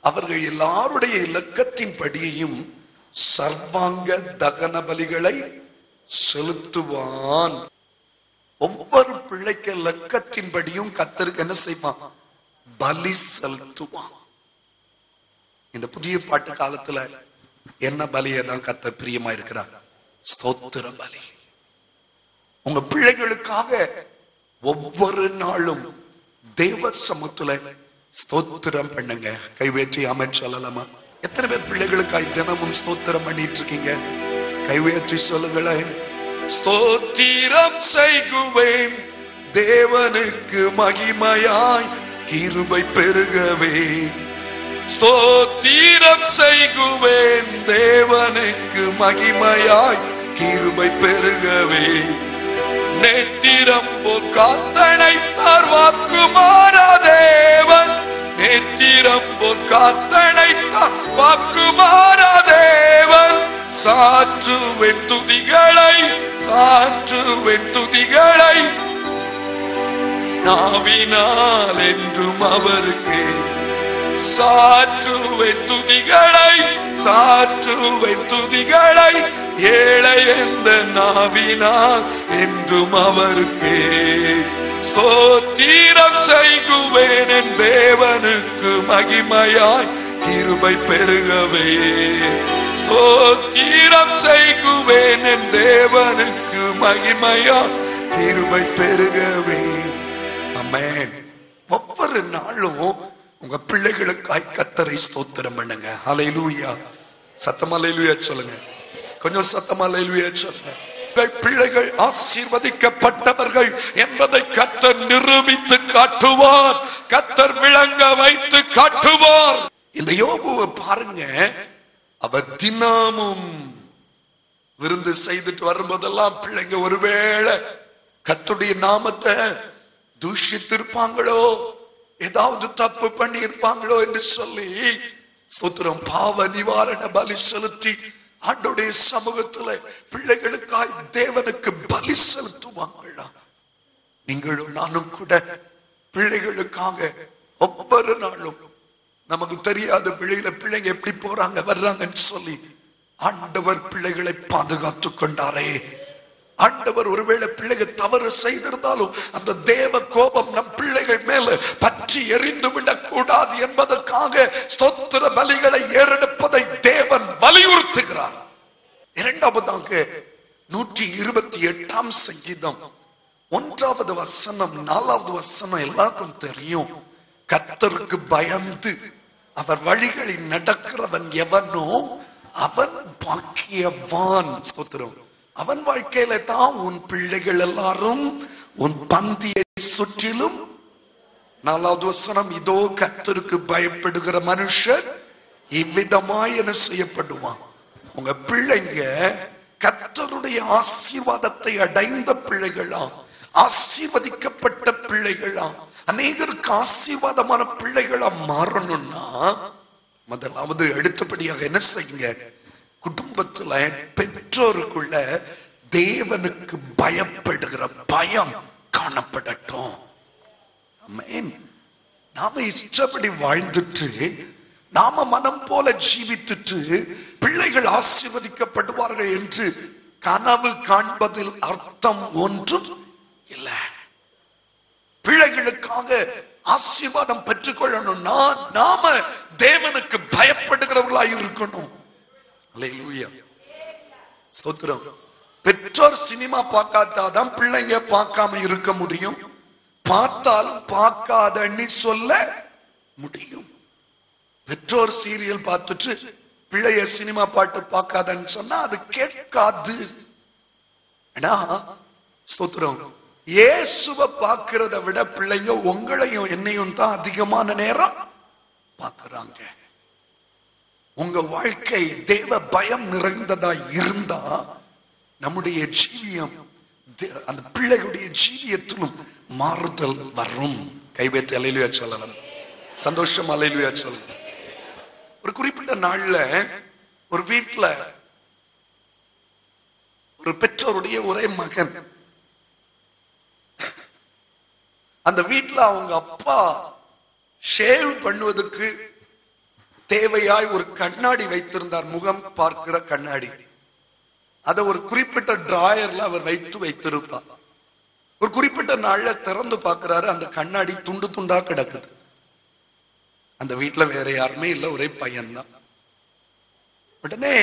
அவர்கள் எல்லாருடைய இலக்கத்தின் படியையும் சர்வாங்க தகன பலிகளை செலுத்துவான். ஒவ்வொரு பிள்ளைக்கு இலக்கத்தின் படியும் கர்த்தருக்கு என்ன செய்வான்? பலி செலுத்துவான். இந்த புதிய பாட்டு காலத்துல என்ன பலியை தான் கர்த்தர் பிரியமா இருக்கிறார்? ஸ்தோத்திர பலி. உங்க பிள்ளைகளுக்காக ஒவ்வொரு நாளும் தேவ சமூகத்துல ஸ்தோத்திரம் பண்ணுங்க. கைவேற்றி ஆமென் சொல்லலாமா? எத்தனை பேர் பிள்ளைகளுக்காய் தினமும் ஸ்தோத்திரம் பண்ணிட்டு இருக்கீங்க? கைவேற்றி சொல்லுங்களேன். ஸ்தோத்திரம் செய்குவேன் தேவனுக்கு மகிமையாய் கிருபை பெருகவே. ஸ்தோத்திரம் செய்குவேன் தேவனுக்கு மகிமையாய் கிருபை பெருகவே. நேத்திரம் போல் காத்தணைத்தார் வாக்குமாரா தேவன். நேத்திரம் போல் காத்தணைத்தார் வாக்குமாரா தேவன். சாற்றுவேன் துதிகளை, சாற்றுவேன் துதிகளை நாவினால் என்றும் அவருக்கு. சாற்றுவேன் துதிகளை, சாற்றுவேன் துதிகளை ஏழை எந்த நாவினால் என்றும் அவருக்கு. ஸ்தோத்திரம் செய்குவேன் என் தேவனுக்கு மகிமையாய் கிருபை பெருகவே. ஸ்தோத்திரம் செய்குவேன் என் தேவனுக்கு மகிமையாய் கிருபை பெருகவே. ஆமென். ஒவ்வொரு நாளும் உங்க பிள்ளைகளுக்காய் கர்த்தரை ஸ்தோத்திரம் பண்ணுங்க. ஹல்லேலூயா. சத்தமா ஹல்லேலூயா சொல்லுங்க. கொஞ்சம் சத்தமா ஹல்லேலூயா சொல்லுங்க. உங்கள் பிள்ளைகள் ஆசீர்வதிக்கப்பட்டவர்கள் என்பதை கர்த்தர் நிரூபித்து காட்டுவார். கர்த்தர் விளங்க வைத்து காட்டுவார். இந்த யோபுவை பாருங்க, அவர் தினமும் விருந்து செய்துட்டு வரும்போதெல்லாம் பிள்ளைங்க ஒருவேளை கர்த்தருடைய நாமத்தை தூஷித்திருப்பாங்களோ, ஏதாவது தப்பு பண்ணி இருப்பாங்களோ என்று சொல்லி ஸ்தோத்திரம் பாவ நிவாரண பலி செலுத்தி ஆண்டவருடைய சமூகத்துல பிள்ளைகளுக்காய் தேவனுக்கு பலி செலுத்துவாங்களா? நீங்களும் நானும் கூட பிள்ளைகளுக்காக ஒவ்வொரு நாளும் நமக்கு தெரியாத பிள்ளைங்க எப்படி போறாங்க வர்றாங்கன்னு சொல்லி ஆண்டவர் பிள்ளைகளை பாதுகாத்து கொண்டாரே. ஆண்டவர் ஒருவேளை பிள்ளைகள் தவறு செய்திருந்தாலும் அந்த தேவ கோபம் நம் பிள்ளைகள் மேல பற்றி எரிந்து விடக் கூடாது என்பதற்காக ஸ்தோத்திர பலிகளை ஏறெடுப்பதை தேவன் வலியுறுத்துகிறார். இரண்டாவதாக 128ஆம் சங்கீதம் 1வது வசனம் 4வது வசனம் எல்லாருக்கும் தெரியும். கர்த்தருக்கு பயந்து அவர் வழிகளில் நடக்கிறவன் எவனோ அவன் பாக்கியவான். ஸ்தோத்திரம். அவன் வாழ்க்கையில தான் உன் பிள்ளைகள் எல்லாரும் உன் பந்தியை சுற்றிலும். 4வது வசனம், இதோ கர்த்தருக்கு பயப்படுகிற மனுஷர் இவ்விதமாய் என்ன செய்யப்படுவான். உங்க பிள்ளைங்க கர்த்தருடைய ஆசீர்வாதத்தை அடைந்த பிள்ளைகளா, ஆசீர்வதிக்கப்பட்ட பிள்ளைகளா, அநேகருக்கு ஆசீர்வாதமான பிள்ளைகளா மாறணும்னா முதலாவது அடுத்தபடியாக என்ன செய்யுங்க, குடும்பத்துல பெற்றோருக்குள்ள தேவனுக்கு பயப்படுகிற பயம் காணப்படட்டும். ஆமென். நாம இஷ்டப்படி வாழ்ந்துட்டு நாம மனம் போல ஜீவித்துட்டு பிள்ளைகள் ஆசீர்வதிக்கப்படுவார்கள் என்று கனவு காண்பதில் அர்த்தம் ஒன்றும் இல்லை. பிள்ளைகளுக்காக ஆசீர்வாதம் பெற்றுக்கொள்ளணும்னா நாம தேவனுக்கு பயப்படுகிறவர்களாய் இருக்கணும். அல்லேலூயா. ஸ்தோத்திரம். பெற்றோர் சினிமா பார்க்காதான் பிள்ளைங்க பார்க்காம இருக்க முடியும். பார்த்தாலும் பார்க்காதன்னு சொல்ல முடியும். பெற்றோர் சீரியல் பார்த்துட்டு பிள்ளைய சினிமா பாட்டு பார்க்காதன்னு சொன்னா அது கேட்காது. ஸ்தோத்திரம். இயேசுவை பார்க்கிறத விட பிள்ளைங்க உங்களையும் என்னையும் தான் அதிகமான நேரம் பார்க்கிறாங்க. உங்க வாழ்க்கை தேவ பயம் நிறைந்ததா இருந்தா நம்முடைய ஜீவியம் அந்த பிள்ளைகளுடைய ஜீவியத்திலும் மாறுதல் வரும். கைவேத்து அல்லேலூயா சொல்லலாம். சந்தோஷம் அல்லேலூயா சொல்லலாம். ஒரு குறிப்பிட்ட நாள்ல ஒரு வீட்டுல ஒரு பெற்றோருடைய ஒரே மகன், அந்த வீட்டுல அவங்க அப்பா ஷேவ் பண்ணுவதற்கு தேவையாய் ஒரு கண்ணாடி வைத்திருந்தார், முகம் பார்க்கிற கண்ணாடி. அதை ஒரு குறிப்பிட்ட டிராயர்ல அவர் வைத்திருப்பார். ஒரு குறிப்பிட்ட நாள்ல திறந்து பார்க்கிறாரு, அந்த கண்ணாடி துண்டு துண்டா கிடக்குது. அந்த வீட்டுல வேற யாருமே இல்ல, ஒரே பையன்தான். உடனே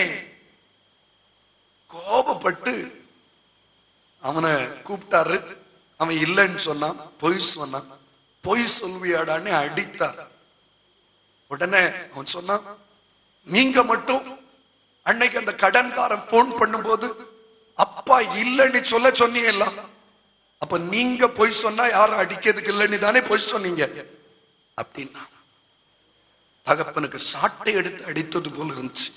கோபப்பட்டு அவனை கூப்பிட்டாரு. அவன் இல்லைன்னு சொன்னான், பொய் சொன்னான். பொய் சொல்வியாடான்னு அடித்தார். உடனே அவன் சொன்னான், நீங்க மட்டும் அன்னைக்கு அந்த கடன்காரன் போன் பண்ணும்போது அப்பா இல்லைன்னு சொல்ல சொன்னீங்க, அப்ப நீங்க பொய் சொன்னா யாரும் அடிக்கிறதுக்கு இல்லைன்னு தானே பொய் சொன்னீங்க அப்படின்னா தகப்பனுக்கு சாட்டை எடுத்து அடித்தது போல இருந்துச்சு.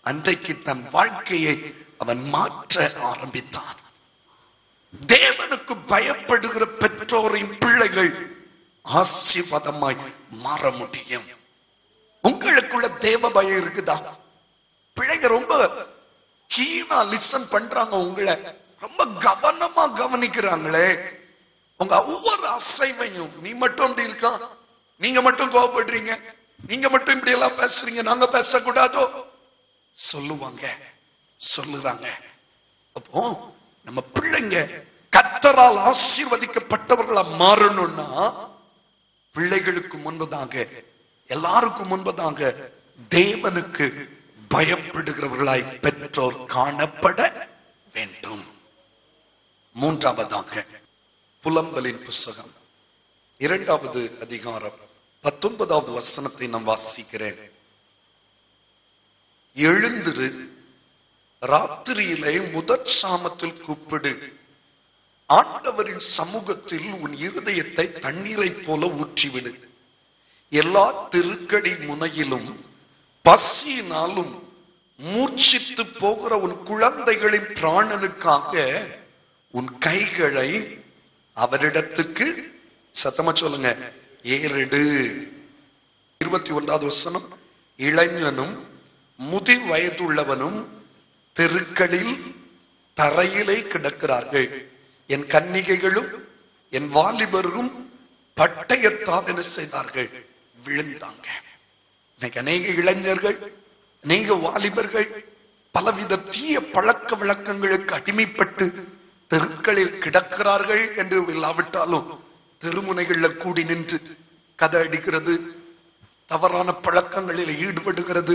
அன்றைக்கு தன் வாழ்க்கையை அவன் மாற்ற ஆரம்பித்தான். தேவனுக்கு பயப்படுகிற பெற்றோரின் பிள்ளைகள் ஆசீர்வாதமாய் மாற முடியும். உங்களுக்குள்ள தேவ பயம் இருக்குதா? பிள்ளைங்க ரொம்ப கீனா லிசன் பண்றாங்க, உங்களை ரொம்ப கவனமா கவனிக்கிறாங்களே. உங்க ஒவ்வொரு அசைவையும் நீ மட்டும் அப்படி இருக்கா, நீங்க மட்டும் கோபப்படுறீங்க, நீங்க மட்டும் இப்படி எல்லாம் பேசுறீங்க, நாங்க பேசக்கூடாதோ சொல்லுவாங்க, சொல்லுறாங்க. அப்போ நம்ம பிள்ளைங்க கர்த்தரால் ஆசீர்வதிக்கப்பட்டவர்களா மாறணும்னா பிள்ளைகளுக்கு முன்பதாக, எல்லாருக்கும் முன்பதாக தேவனுக்கு பயப்படுகிறவர்களாய் பெற்றோர் காணப்பட வேண்டும். மூன்றாவதாக புலம்பலின் புஸ்தகம் 2வது அதிகாரம் 19வது வசனத்தை நான் வாசிக்கிறேன். எழுந்திரு, ராத்திரியிலே முதற் சாமத்தில் கூப்பிடு, ஆண்டவரின் சமூகத்தில் உன் இருதயத்தை தண்ணீரை போல ஊற்றிவிடு. எல்லா தெருக்கடி முனையிலும் பசியினாலும் மூர்ச்சித்து போகிற உன் குழந்தைகளின் பிராணனுக்காக உன் கைகளை அவரிடத்துக்கு, சத்தமா சொல்லுங்க, ஏறிடு. 21வது வசனம், இளைஞனும் முதிர் வயதுள்ளவனும் தெருக்களில் தரையிலே கிடக்கிறார்கள். என் கன்னிகைகளும் என் வாலிபரும் பட்டயத்தால் என்ன செய்தார்கள், விழுந்தாங்க. இன்னைக்கு அநேக இளைஞர்கள், அநேக வாலிபர்கள் பலவித தீய பழக்க வழக்கங்களுக்கு அடிமைப்பட்டு தெருக்களில் கிடக்கிறார்கள் என்று இல்லாவிட்டாலும் தெருமுனைகள்ல கூடி நின்று கதை அடிக்கிறது, தவறான பழக்கங்களில் ஈடுபடுகிறது,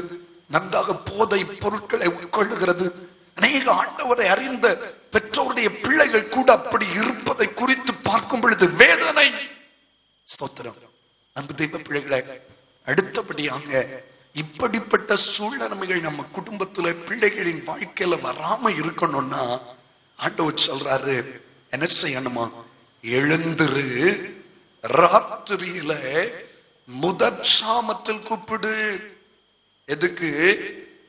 நன்றாக போதை பொருட்களை உட்கொள்ளுகிறது. அநேக ஆண்டவரை அறிந்த பெற்றோருடைய பிள்ளைகள் கூட அப்படி இருப்பதை குறித்து பார்க்கும் பொழுது வேதனை. ஸ்தோத்திரம். அன்பு தெய்வ பிள்ளைகளை, அடுத்தபடியாக இப்படிப்பட்ட சூழ்நிலைகள் நம்ம குடும்பத்துல பிள்ளைகளின் வாழ்க்கையில வராம இருக்கணும்னா ஆண்டவர் சொல்றாரு, என்ன செய்யணுமா? எழுந்திரு, ராத்திரியில முதற் சாமத்தில் கூப்பிடு. எதுக்கு?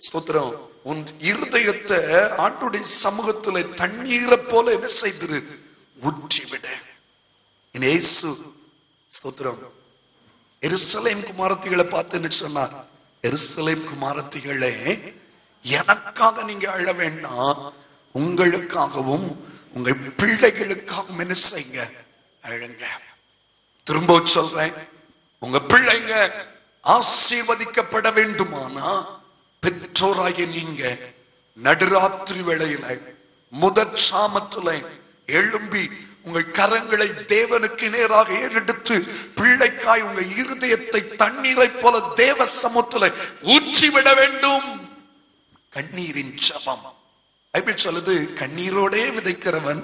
ஸ்தோத்திரம். உன் இருதயத்தை ஆண்டுடைய சமூகத்துல தண்ணீரை போல என்ன செய்திரு? ஊற்றிவிட. இயேசு ஸ்தோத்திரம் எருசலேம் குமாரத்திகளை பார்த்து என்ன சொன்னார்? எருசலேம் குமாரத்திகளே, எனக்காக நீங்க அழ வேண்டாம், உங்களுக்காகவும் உங்கள் பிள்ளைகளுக்காகவும் என்ன செய்யுங்க? அழுங்க. திரும்ப சொல்றேன், உங்க பிள்ளைங்க ஆசீர்வதிக்கப்பட வேண்டுமானா பெற்றோராகிய நீங்க நடுராத்திரி வேளையில முதற் சாமத்துல எழும்பி உங்கள் கரங்களை தேவனுக்கு நேராக ஏறெடுத்து பிள்ளைக்காய் உங்க இருதயத்தை தண்ணீரை போல தேவ சமூகத்துல ஊற்றிவிட வேண்டும். கண்ணீரின் ஜெபம். பைபிள் சொல்லுது, கண்ணீரோடே விதைக்கிறவன்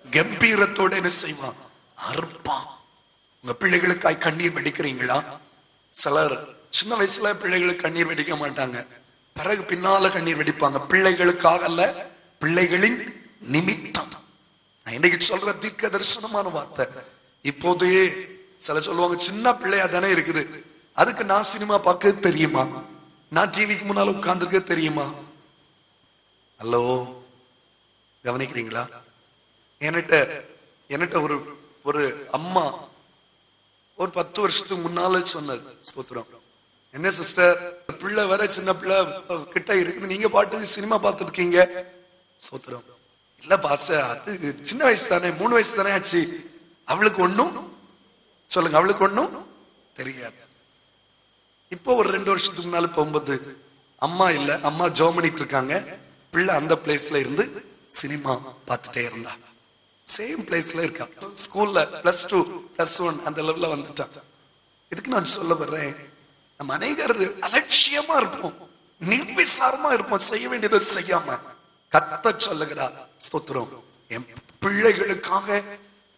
கம்பீரத்தோட என்ன செய்வான்? அறுப்பான். உங்க பிள்ளைகளுக்காய் கண்ணீர் வெடிக்கிறீங்களா? சிலர் சின்ன வயசுல பிள்ளைகளுக்கு கண்ணீர் வெடிக்க மாட்டாங்க, பிறகு பின்னால கண்ணீர் வெடிப்பாங்க. பிள்ளைகளுக்காக அல்ல, பிள்ளைகளின் நிமித்தம். நான் இன்னைக்கு சொல்ற தீர்க்க தரிசனமான வார்த்தை. இப்போதே சில சொல்லுவாங்க, சின்ன பிள்ளையா தானே இருக்குது, அதுக்கு நான் சினிமா பார்க்க தெரியுமா? நான் டிவிக்கு முன்னால உட்கார்ந்துருக்க தெரியுமா? ஹலோ, கவனிக்கிறீங்களா? என்கிட்ட ஒரு அம்மா ஒரு 10 வருஷத்துக்கு முன்னால சொன்னது, ஸ்தோத்திரம், என்ன சிஸ்டர், பிள்ளை வர சின்ன பிள்ளை கிட்ட இருக்குது, நீங்க பாட்டுக்கு சினிமா பார்த்துட்டு இருக்கீங்க. ஸ்தோத்திரம். இல்ல பாஸ்டர், அது சின்ன வயசு தானே, 3 வயசு தானே ஆச்சு, அவளுக்கு ஒண்ணும் சொல்லுங்க, அவளுக்கு ஒண்ணும் தெரியாது. இப்போ ஒரு 2 வருஷத்துக்கு முன்னால போகும்போது அம்மா இல்ல, அம்மா ஜாப் பண்ணிட்டு இருக்காங்க, பிள்ளை அந்த பிளேஸ்ல இருந்து சினிமா பார்த்துட்டே இருந்தா. சேம் பிளேஸ்ல இருக்கா, ஸ்கூல்ல +2 +1 அந்த லெவல்ல வந்துட்டான். இதுக்கு நான் சொல்ல வர்றேன், நம்ம அநேகர் அலட்சியமா இருப்போம், நிர்விசாரமா இருப்போம், செய்ய வேண்டியதை செய்யாம. கர்த்தர் சொல்லுகிறார், ஸ்தோத்திரம், என் பிள்ளைகளுக்காக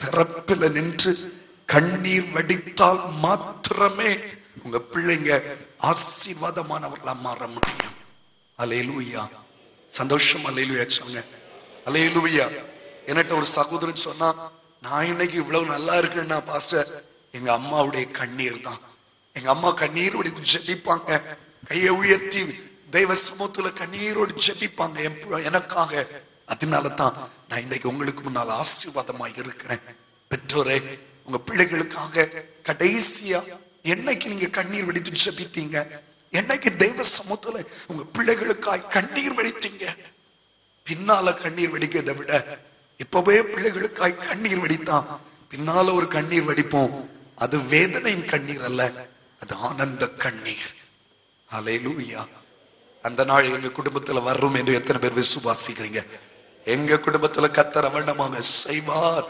திறப்பில நின்று கண்ணீர் வடித்தால் மாத்திரமே உங்க பிள்ளைங்க ஆசீர்வாதமானவர்களா மாற முடியும். அல்லேலூயா. சந்தோஷம் அல்லேலூயா சொல்லுங்க. அல்லேலூயா. என்கிட்ட ஒரு சகோதரன் சொன்னா, நான் இன்னைக்கு இவ்வளவு நல்லா இருக்கேன்னா பாஸ்டர், எங்க அம்மாவுடைய கண்ணீர் தான். எங்க அம்மா கண்ணீரோடு ஜெபிப்பாங்க, கையை உயர்த்தி தெய்வ சமூகத்துல கண்ணீரோடு ஜெபிப்பாங்க எனக்காக. அதனால தான் நான் இன்னைக்கு உங்களுக்கு முன்னால் ஆசீர்வாதமாக இருக்கிறேன். பெற்றோரே, உங்க பிள்ளைகளுக்காக கடைசியா என்னைக்கு நீங்க கண்ணீர் வெடித்து ஜெபித்தீங்க? என்னைக்கு தெய்வ சமூகத்துல உங்க பிள்ளைகளுக்காக கண்ணீர் வெடித்தீங்க? பின்னால கண்ணீர் வெடிக்கிறதை விட இப்பவே பிள்ளைகளுக்காய் கண்ணீர் வெடித்தான் பின்னால ஒரு கண்ணீர் வெடிப்போம். அது வேதனையின் கண்ணீர் அல்ல, அது ஆனந்த கண்ணீர். அல்லேலூயா. அந்த நாள் எங்க குடும்பத்துல வரும் என்று எத்தனை பேர் விசுவாசிக்கிறீங்க? எங்க குடும்பத்துல கர்த்தர் அவண்டமாக செய்வார்.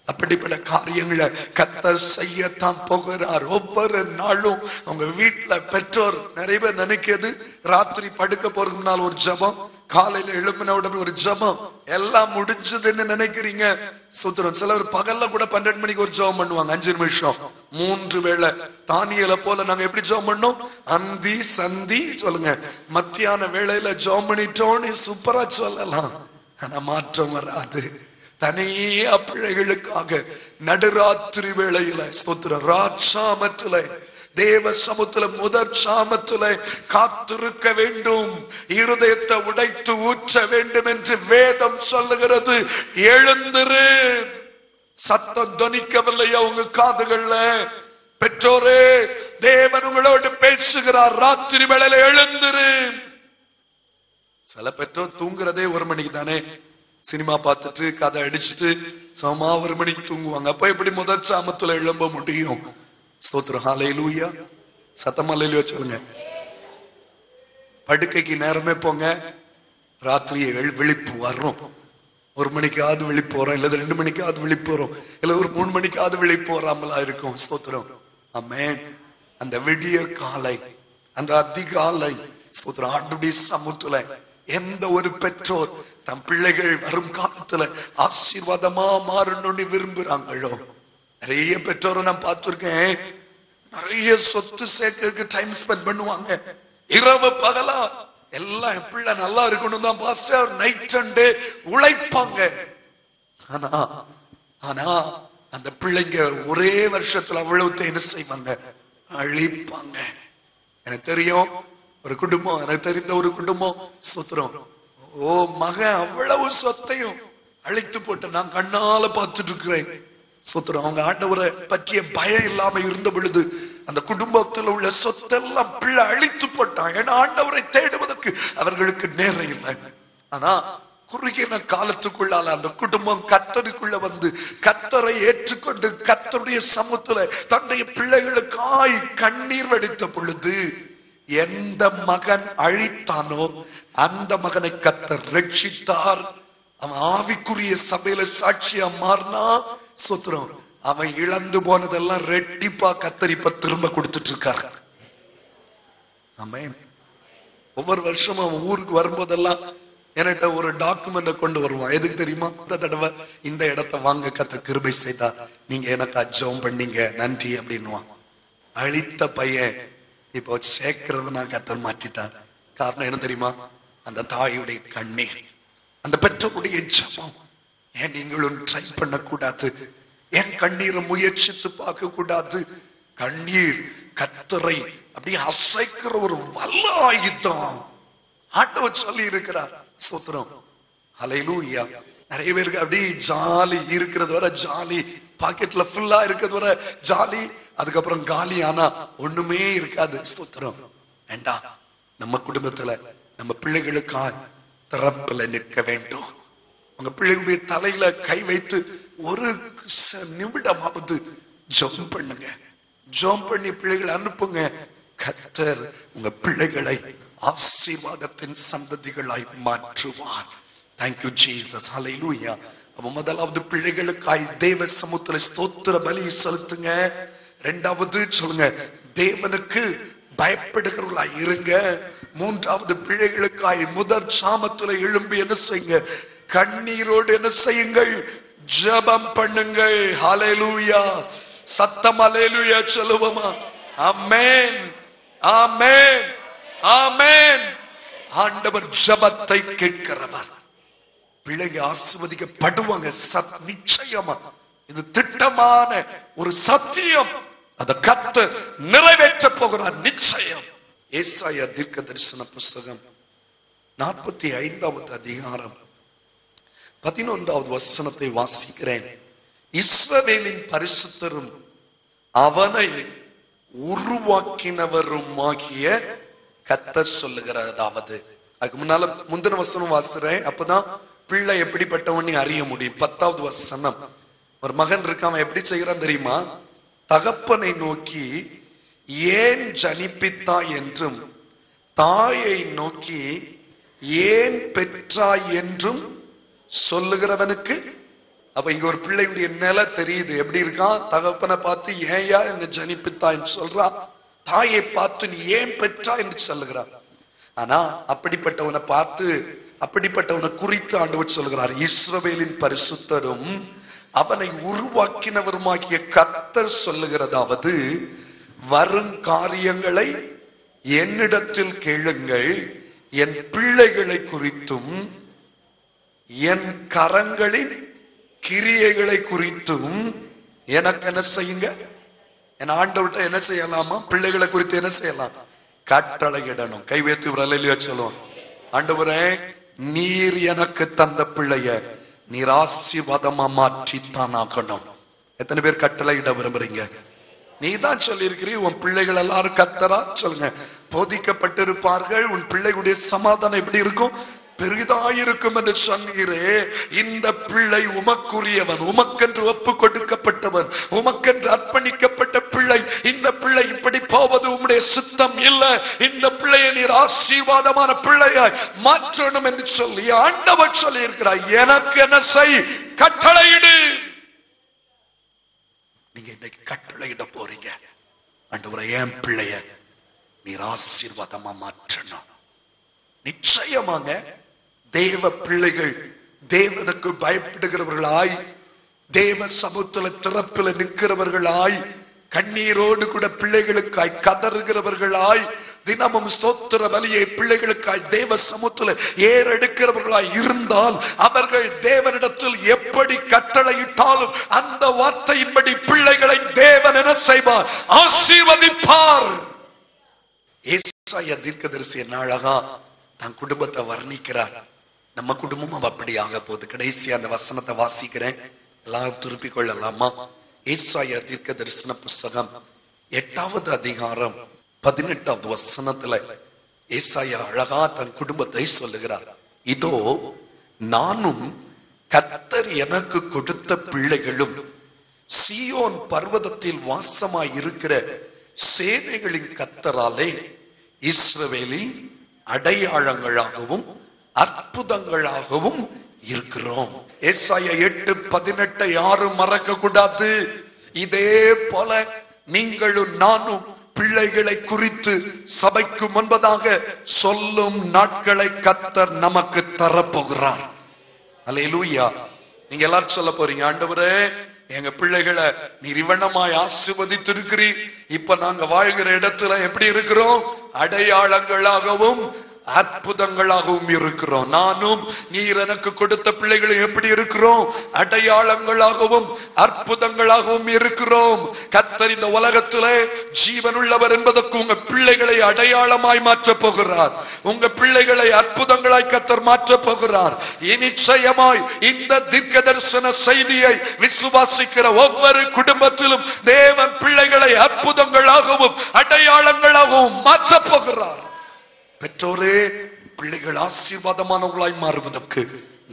அப்படிப்பட்ட காரியங்களை கர்த்தர் செய்யத்தான் போகிறார். ஒவ்வொரு நாளும் உங்க வீட்டுல பெற்றோர் நிறைய பேர் நினைக்கிறது, ராத்திரி படுக்க போறதுக்கு முன்னால் ஒரு ஜெபம், காலையில எழுப்பின உடனே ஒரு ஜெபம், எல்லாம் முடிஞ்சதுன்னு நினைக்கிறீங்க. சுத்திரம். சிலர் பகல்ல கூட 12 மணிக்கு ஒரு ஜெபம் பண்ணுவாங்க, 5 நிமிஷம் 3 வேளை. தானியேல போல நாங்க எப்படி ஜெபம் பண்ணோம்? அந்தி சந்தி சொல்லுங்க, மத்தியான வேளையில ஜெபம் பண்ணிட்டோன்னு சூப்பரா சொல்லலாம். ஆனா மாற்றம் வராது. தனியா பிள்ளைகளுக்காக நடுராத்திரி வேளையில ஸ்தோத்திரம் ராட்சாமத்துல தேவ சமூகத்துல முதற் சாமத்துல காத்திருக்க வேண்டும், இருதயத்தை உடைத்து ஊற்ற வேண்டும் என்று வேதம் சொல்லுகிறது. எழுந்திரு. சத்தம் தொனிக்கவில்லையா உங்க காதுகள்ல? பெற்றோரே, தேவன் உங்களோடு பேசுகிறார். ராத்திரி வேளையில எழுந்திரு. சில பெற்றோர் தூங்குறதே 1 மணிக்கு தானே, சினிமா பார்த்துட்டு கதை அடிச்சுட்டு சமா 1 மணிக்கு தூங்குவாங்க. அப்ப எப்படி முதற் சாமத்துல எழும்ப முடியும்? ஸ்தோத்திரம். ஹல்லேலூயா. சத்தமா ஹல்லேலூயா சொல்லுங்க. படுக்கைக்கு நேரமே போங்க, ராத்திரி விழிப்பு வரும். 1 மணிக்காவது விழிப்பு வரும், இல்ல 2 மணிக்காவது விழிப்பு வரும், இல்ல ஒரு 3 மணிக்காவது விழிப்பு வராமலா இருக்கும். ஸ்தோத்திரம். ஆமென். அந்த விடிய காலை, அந்த அதிகாலை ஸ்தோத்திரம் ஆண்டுடைய சமூகத்துல எந்த ஒரு பெற்றோர் தம் பிள்ளைகள் வரும் காலத்துல ஆசீர்வாதமா மாறணும்னு விரும்புறாங்களோ, நிறைய பெற்றோரை நான் பார்த்திருக்கேன், நிறைய சொத்து சேர்க்க டைம் ஸ்பெண்ட் பண்ணுவாங்க, இரவு பகலா எல்லாம் என் பிள்ளை நல்லா இருக்கணும் தான் பாஸ்டர் நைட் அண்ட் டே உழைப்பாங்க. ஆனா ஆனா அந்த பிள்ளைங்க ஒரே வருஷத்துல அவ்வளவு என்ன செய்வாங்க, அழிப்பாங்க. எனக்கு தெரியும் ஒரு குடும்பம், எனக்கு தெரிந்த ஒரு குடும்பம், சுத்திரம், ஓ மகன் அவ்வளவு சொத்தையும் அழித்து போட்டு நான் கண்ணால பார்த்துட்டு இருக்கிறேன். சுத்திரம், அவங்க ஆண்டவரை பற்றிய பயம் இல்லாம இருந்த பொழுது அந்த குடும்பத்தில் உள்ள சொத்தெல்லாம் பிள்ளை அழித்து போட்டான். ஏன்னா ஆண்டவரை தேடுவதற்கு அவர்களுக்கு நேரம் இல்லை. ஆனா குறுகின காலத்துக்குள்ளால அந்த குடும்பம் கர்த்தருக்குள்ள வந்து கர்த்தரை ஏற்றுக்கொண்டு கர்த்தருடைய சமூகத்துல தன்னுடைய பிள்ளைகளுக்காய் கண்ணீர் வடித்த பொழுது எந்த மகன் அழித்தானோ அந்த மகனை கர்த்தர் ரட்சித்தார். அவன் ஆவிக்குரிய சபையில சாட்சியா மாறினா, சுத்திரம், அவன் இழந்து போனதெல்லாம் ரெட்டிப்பா கர்த்தர் இப்ப திரும்ப கொடுத்துட்டு இருக்காரு. ஆமென். ஒவ்வொரு வருஷமும் அவன் ஊருக்கு வரும்போதெல்லாம் என்கிட்ட ஒரு டாக்குமெண்ட கொண்டு வருவான். எதுக்கு தெரியுமா? இந்த தடவை இந்த இடத்தை வாங்க கர்த்தர் கிருபை செய்தா, நீங்க எனக்கு ஜெபம் பண்ணீங்க, நன்றி அப்படின்னுவான். அழித்த பையன் இப்போ சேர்க்கிறவனா கர்த்தர் மாற்றிட்டான். காரணம் என்ன தெரியுமா? அந்த தாயுடைய கண்ணீர், அந்த பெற்றோருடைய ஜெபம். ஏன் நீங்களும் ட்ரை பண்ண கூடாது? ஏன் கண்ணீரை முயற்சித்து பார்க்க கூடாது? கண்ணீர் கர்த்தரை அப்படியே அசைக்கிற ஒரு வல்ல ஆயுதம் ஆண்டவர் சொல்லி இருக்கிறார். ஸ்தோத்திரம், ஹல்லேலூயா. நிறைய பேருக்கு அப்படி ஜாலி இருக்கிறது வர ஜாலி, பாக்கெட்ல ஃபுல்லா இருக்கிறது வர ஜாலி, அதுக்கப்புறம் காலி ஆனா ஒண்ணுமே இருக்காது. ஸ்தோத்திரம். வேண்டாம், நம்ம குடும்பத்துல நம்ம பிள்ளைகளுக்காக திறப்புல நிற்க வேண்டும். உங்க பிள்ளைகளுடைய தலையில கை வைத்து ஒரு நிமிடமாவது ஜெபம் பண்ணுங்க. ஜெபம் பண்ணி பிள்ளைகளை அனுப்புங்க. கர்த்தர் உங்க பிள்ளைகளை ஆசீர்வாதத்தின் சந்ததிகளாய் மாற்றுவார். Thank you Jesus. Hallelujah. அப்ப முதலாவது பிள்ளைகளுக்காய் தேவ சமூகத்துல ஸ்தோத்திர பலி செலுத்துங்க. இரண்டாவது சொல்லுங்க, தேவனுக்கு பயப்படுகிறவர்களாய் இருங்க. மூன்றாவது பிள்ளைகளுக்காய் முதற் சாமத்துல எழும்பி என்ன செய்யுங்க, கண்ணீரோடு என்ன செய்யுங்கள், ஜெபம் பண்ணுங்கள். ஹல்லேலூயா. சத்தம் ஹல்லேலூயா சொல்லுவோமா? ஆமென், ஆமென், ஆமென். ஆண்டவர் ஜெபத்தை கேட்கிறவர். பிள்ளைங்க ஆசீர்வதிக்கப்படுவாங்க நிச்சயமா. இது திட்டமான ஒரு சத்தியம். அத கர்த்தர் நிறைவேற்ற போகிறார் நிச்சயம். ஏசாயா தீர்க்க தரிசன புஸ்தகம் 45வது அதிகாரம் 11வது வசனத்தை வாசிக்கிறேன். இஸ்ரவேலின் பரிசுத்தரும் அவனை உருவாக்கினவருமாகிய கர்த்தர் சொல்லுகிறதாவது. அதுக்கு முன்னால முந்தின வசனம் வாசுறேன், அப்பதான் பிள்ளை எப்படிப்பட்டவன் அறிய முடியும். 10வது வசனம், ஒரு மகன் இருக்காம எப்படி செய்யறான் தெரியுமா? தகப்பனை நோக்கி ஏன் ஜனிப்பித்தாய் என்றும் தாயை நோக்கி ஏன் பெற்றாய் என்றும் சொல்லுகிறவனுக்கு. அப்ப இங்க ஒரு பிள்ளையுடைய நிலை தெரியுது. எப்படி இருக்கான்? தகப்பனை பார்த்து ஏயா என்ன ஜனிப்பித்தாய் சொல்றான், தாயை பார்த்து நீ ஏன் பெற்றா என்று சொல்லுகிறார். ஆனா அப்படிப்பட்டவனை பார்த்து, அப்படிப்பட்டவனை குறித்து ஆண்டவர் சொல்கிறார், இஸ்ரவேலின் பரிசுத்தரும் அவனை உருவாக்கினவருமாகிய கர்த்தர் சொல்லுகிறதாவது, வரும் காரியங்களை என்னிடத்தில் கேளுங்கள், என் பிள்ளைகளை குறித்தும் என் கரங்களின் கிரியைகளை குறித்தும் எனக்கு என்ன செய்யுங்க. என் ஆண்டவர்கிட்ட என்ன செய்யலாமா? பிள்ளைகளை குறித்து என்ன செய்யலாம்? கட்டளையிடணும். கை வைத்து அல்லேலூயா சொல்லுவோம். ஆண்டவரே, நீர் எனக்கு தந்த பிள்ளைய நீர் ஆசீர்வாதமா மாற்றித்தான் ஆகணும். எத்தனை பேர் கட்டளையிட விரும்புறீங்க? நீ தான் சொல்லி இருக்கிறீ உன் பிள்ளைகள் எல்லாரும் கர்த்தரா சொல்லுங்க போதிக்கப்பட்டிருப்பார்கள். உன் பிள்ளைகளுடைய சமாதானம் எப்படி இருக்கும்? பெரிதாயிருக்கும் என்று சொன்னீரே. இந்த பிள்ளை உமக்குரியவன், உமக்கென்று ஒப்பு கொடுக்கப்பட்டவன், உமக்கென்று அர்ப்பணிக்கப்பட்ட பிள்ளை. இந்த பிள்ளை இப்படி போவது உம்முடைய சித்தம் இல்ல. இந்த பிள்ளையை நீர் ஆசீர்வாதமான பிள்ளையாய் மாற்றணும் என்று சொல்லி ஆண்டவர் சொல்லி இருக்கிறார். எனக்கு என்ன செய்? கட்டளையிடு. நீங்க இன்னைக்கு கட்டளையிட போறீங்க. ஆண்டவரே, என் பிள்ளைய நீர் ஆசீர்வாதமா மாற்றணும். நிச்சயமாக தேவ பிள்ளைகள் தேவனுக்கு பயப்படுகிறவர்களாய், தேவ சமூகத்துல திறப்பில நிற்கிறவர்களாய், கண்ணீரோடு கூட பிள்ளைகளுக்காய் கதறுகிறவர்களாய், தினமும் ஸ்தோத்திர பலியை பிள்ளைகளுக்காய் தேவ சமூகத்துல ஏறெடுக்கிறவர்களாய் இருந்தால் அவர்கள் தேவனிடத்தில் எப்படி கட்டளையிட்டாலும் அந்த வார்த்தையின்படி பிள்ளைகளை தேவன் என்ன செய்வார்? ஆசீர்வதிப்பார். ஏசாயா தீர்க்கதரிசி என்ன அழகா தன் குடும்பத்தை வர்ணிக்கிறார். நம்ம குடும்பமும் அப்படி ஆக போகுது. கடைசி அந்த வசனத்தை வாசிக்கிறேன், எல்லாரும் திருப்பிக் கொள்ளலாமா? ஏசாயா தீர்க்க தரிசன புஸ்தகம் 8வது அதிகாரம் 18வது வசனத்துல ஏசாயா அழகா தன் குடும்பத்தை சொல்லுகிறார். இதோ நானும் கர்த்தர் எனக்கு கொடுத்த பிள்ளைகளும் சீயோன் பர்வதத்தில் வாசமாய் இருக்கிற சேனைகளின் கர்த்தராலே இஸ்ரவேலில் அடையாளங்களாகவும் அற்புதங்களாகவும் இருக்கிறோம். ஏசாயா 8:18 யாரும் மறக்க கூடாது. இதே போல நீங்களும் நானும் பிள்ளைகளை குறித்து சபைக்கு முன்பதாக சொல்லும் நாட்களை கர்த்தர் நமக்கு தரப்போகிறார். அல்லேலூயா. நீங்க எல்லாரும் சொல்ல போறீங்க, ஆண்டவரே எங்க பிள்ளைகளை நீர் இவனமாய் ஆசீர்வதித்து இருக்கிறீர். இப்ப நாங்க வாழ்கிற இடத்துல எப்படி இருக்கிறோம்? அடையாளங்களாகவும் அற்புதங்களாகவும் இருக்கிறோம். நானும் நீர் எனக்கு கொடுத்த பிள்ளைகளும் எப்படி இருக்கிறோம்? அடையாளங்களாகவும் அற்புதங்களாகவும் இருக்கிறோம். கர்த்தர் இந்த உலகத்திலே ஜீவனுள்ளவர் என்பதற்கு உங்க பிள்ளைகளை அடையாளமாய் மாற்ற போகிறார். உங்க பிள்ளைகளை அற்புதங்களாய் கர்த்தர் மாற்ற போகிறார். நிச்சயமாய் இந்த தீர்க்க தரிசன செய்தியை விசுவாசிக்கிற ஒவ்வொரு குடும்பத்திலும் தேவன் பிள்ளைகளை அற்புதங்களாகவும் அடையாளங்களாகவும் மாற்ற போகிறார். பெற்றோரே, பிள்ளைகள் ஆசீர்வாதமானவர்களாய் மாறுவதற்கு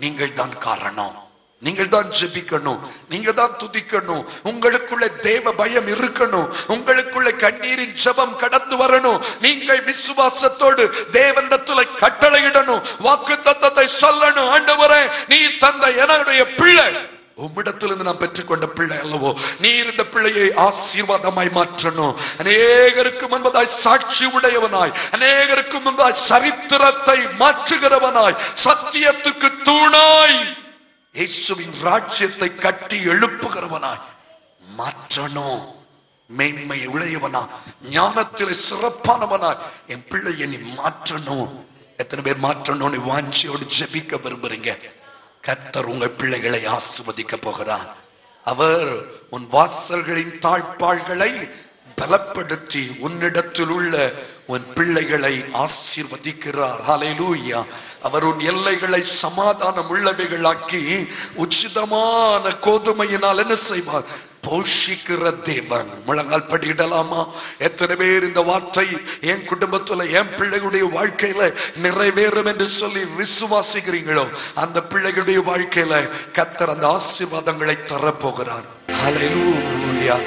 நீங்கள் தான் காரணம். நீங்கள் தான் ஜெபிக்கணும், நீங்க தான் துதிக்கணும், உங்களுக்குள்ள தேவ பயம் இருக்கணும், உங்களுக்குள்ள கண்ணீரின் ஜெபம் கடந்து வரணும். நீங்கள் விசுவாசத்தோடு தேவனிடத்துல கட்டளையிடணும், வாக்குத்தத்தத்தை சொல்லணும். ஆண்டவரே நீர் தந்த என்னுடைய பிள்ளை உம்மிடத்திலிருந்து நான் பெற்றுக்கொண்ட பிள்ளை அல்லவோ, நீர் இந்த பிள்ளையை ஆசீர்வாதமாய் மாற்றணும். அநேகருக்கு முன்பதாய் சாட்சி உடையவனாய், அநேகருக்கு முன்பதாய் சரித்திரத்தை மாற்றுகிறவனாய், சத்தியத்துக்கு தூணாய், இயேசுவின் ராஜ்யத்தை கட்டி எழுப்புகிறவனாய் மாற்றணும். மேன்மை உடையவனா, ஞானத்தில் சிறப்பானவனாய் என் பிள்ளையை நீ மாற்றணும். எத்தனை பேர் மாற்றணும்னு வாஞ்சியோடு ஜெபிக்க விரும்புறீங்க? கர்த்தர் உங்கள் பிள்ளைகளை ஆசீர்வதிக்க போகிறார். அவர் உன் வாசல்களின் தாழ்பாள்களை பலப்படுத்தி உன்னிடத்தில் உள்ள உன் பிள்ளைகளை ஆசீர்வதிக்கிறார். ஹல்லேலூயா. அவர் உன் எல்லைகளை சமாதானம் உள்ளவைகளாக்கி உச்சிதமான கோதுமையினால் என்ன செய்வார்? போஷிக்கிற தேவன். முழங்கால் படியிடலாமா? எத்தனை பேர் இந்த வார்த்தை என் குடும்பத்துல என் பிள்ளைகளுடைய வாழ்க்கையில நிறைவேறும் என்று சொல்லி விசுவாசிக்கிறீங்களோ? அந்த பிள்ளைகளுடைய வாழ்க்கையில கர்த்தர் அந்த ஆசீர்வாதங்களை தரப்போகிறார். ஹல்லேலூயா.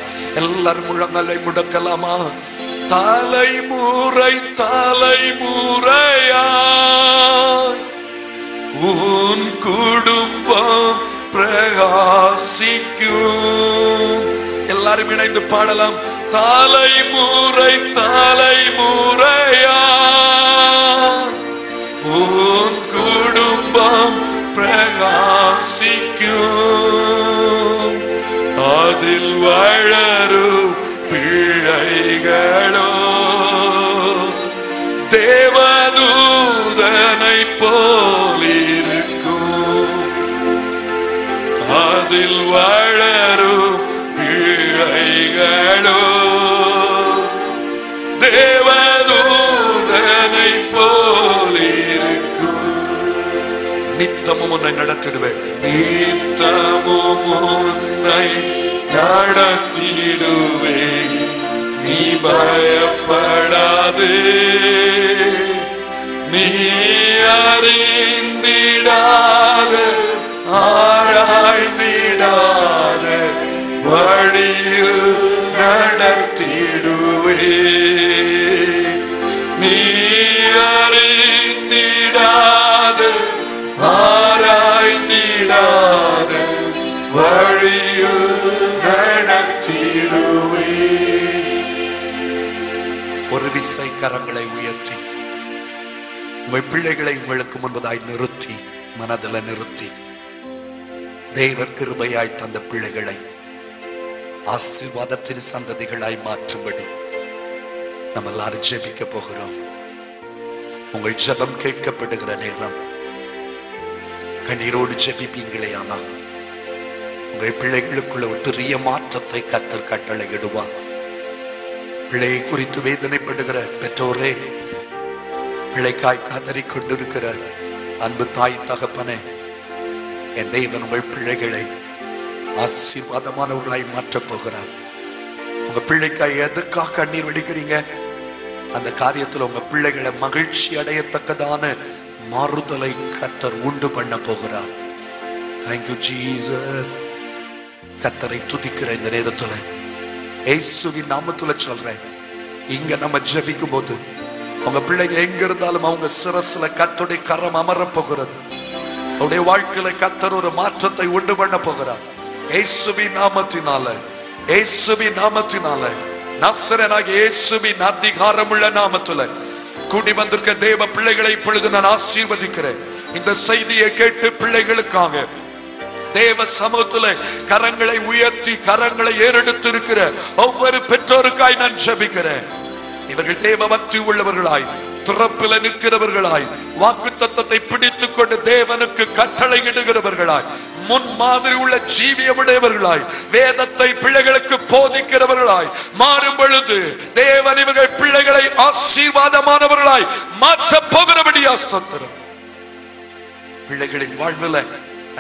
எல்லாரும் முழங்காலை முடக்கலாமா? தலைமுறை தலைமுறையா உன் குடும்பம் பிரகாசிக்கும். எல்லாரும் இணைந்து பாடலாம். தலைமுறை தலைமுறையா உன் குடும்பம் பிரகாசிக்கும். அதில் வளரும் பிள்ளைகளோ தேவதூதனை போலிருக்கும். அதில் வளரும் பிள்ளைகளோ தேவதூதனை போலிருக்கும். நித்தமும் உன்னை நடத்திடுவேன், நித்தமும் உன்னை நடத்திடுவேன். நீ பயப்படாதே, நீ அறிந்திடாத ஆராய்ந்திடாத வழியில் நடத்திடுவேன். நீ அறிந்திடாத ஆராய்ந்திடாத வழியில் நடத்திடுவேன். ஒரு விசை கரங்களை உயர்த்தி உங்கள் பிள்ளைகளை உங்களுக்கு முன்பதாய் நிறுத்தி, மனதில் நிறுத்தி, தேவர் கிருபையாய் தந்த பிள்ளைகளை ஆசீர்வாதத்தின் சந்ததிகளாய் மாற்றும்படி நம்ம எல்லாரும் ஜெபிக்க போகிறோம். உங்கள் ஜெபம் கேட்கப்படுகிற நேரம். கண்ணீரோடு ஜெபிப்பீங்களே, ஆனால் உங்கள் பிள்ளைகளுக்குள்ள ஒரு பெரிய மாற்றத்தை கர்த்தர் கட்டளையிடுவார். பிள்ளையை குறித்து வேதனைப்படுகிற பெற்றோரே, பிள்ளைக்காய் காதறிக் கொண்டிருக்கிற அன்பு தாய் தகப்பனே, என் தேவன் உங்கள் பிள்ளைகளை ஆசீர்வாதமானவர்களாய் மாற்றப் போகிறார். உங்க பிள்ளைக்காய் எதுக்காக கண்ணீர் வடிக்கிறீங்க? அந்த காரியத்தில் உங்க பிள்ளைகளை மகிழ்ச்சி அடையத்தக்கதான மாறுதலை கர்த்தர் உண்டு பண்ண போகிறார். Thank you Jesus. கர்த்தரை துதிக்கிற இந்த நேரத்துல இயேசுவின் நாமத்துல சொல்றேன், இங்க நம்ம ஜெபிக்கும் போது உங்க பிள்ளைங்க எங்க இருந்தாலும் அவங்க சிரசுல கர்த்தருடைய கரம் அமர போகிறது. அவருடைய வாழ்க்கையில கர்த்தர் ஒரு மாற்றத்தை உண்டு பண்ண போகிறார். இயேசுவின் நாமத்தினால, இயேசுவின் நாமத்தினால, நசரேயனாகிய இயேசுவின் அதிகாரமுள்ள நாமத்துல கூடி வந்திருக்க தேவ பிள்ளைகளை இப்பொழுது நான் ஆசீர்வதிக்கிறேன். இந்த செய்தியை கேட்டு பிள்ளைகளுக்காக தேவ சமூகத்துல கரங்களை உயர்த்தி கரங்களை ஏறெடுத்து இருக்கிற ஒவ்வொரு பெற்றோருக்காய் நான் ஜெபிக்கிறேன். இவர்கள் தேவ பக்தி உள்ளவர்களாய், திறப்பில நிற்கிறவர்களாய், வாக்கு தத்தத்தை பிடித்துக் கொண்டு தேவனுக்கு கட்டளை இடுகிறவர்களாய், முன் மாதிரி உள்ள ஜீவியமுடையவர்களாய், வேதத்தை பிள்ளைகளுக்கு போதிக்கிறவர்களாய் மாறும் பொழுது தேவன் இவர்கள் பிள்ளைகளை ஆசீர்வாதமானவர்களாய் மாற்ற போகிறபடியா ஸ்தோத்திரம். பிள்ளைகளின் வாழ்வில்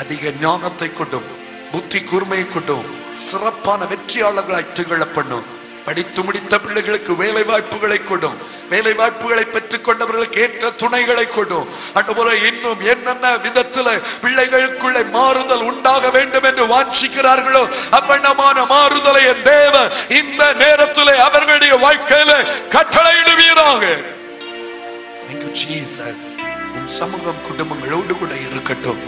அதிக ஞானத்தை கொண்டும் புத்தி கூர்மையை கொண்டும் சிறப்பான வெற்றியாளர்களாய் திகழ பண்ணும். படித்து முடித்த பிள்ளைகளுக்கு வேலை வாய்ப்புகளை கொண்டும், வேலை வாய்ப்புகளை பெற்றுக் கொண்டவர்களுக்கு ஏற்ற துணைகளை கொண்டும், அன்றுமுறை இன்னும் என்னென்ன விதத்துல பிள்ளைகளுக்குள்ளே மாறுதல் உண்டாக வேண்டும் என்று வாஞ்சிக்கிறார்களோ அப்பண்ணமான மாறுதலை என் தேவ இந்த நேரத்திலே அவர்களுடைய வாழ்க்கையில கட்டளையிடுவீராக. உன் சமூகம் குடும்பங்களோடு கூட இருக்கட்டும்.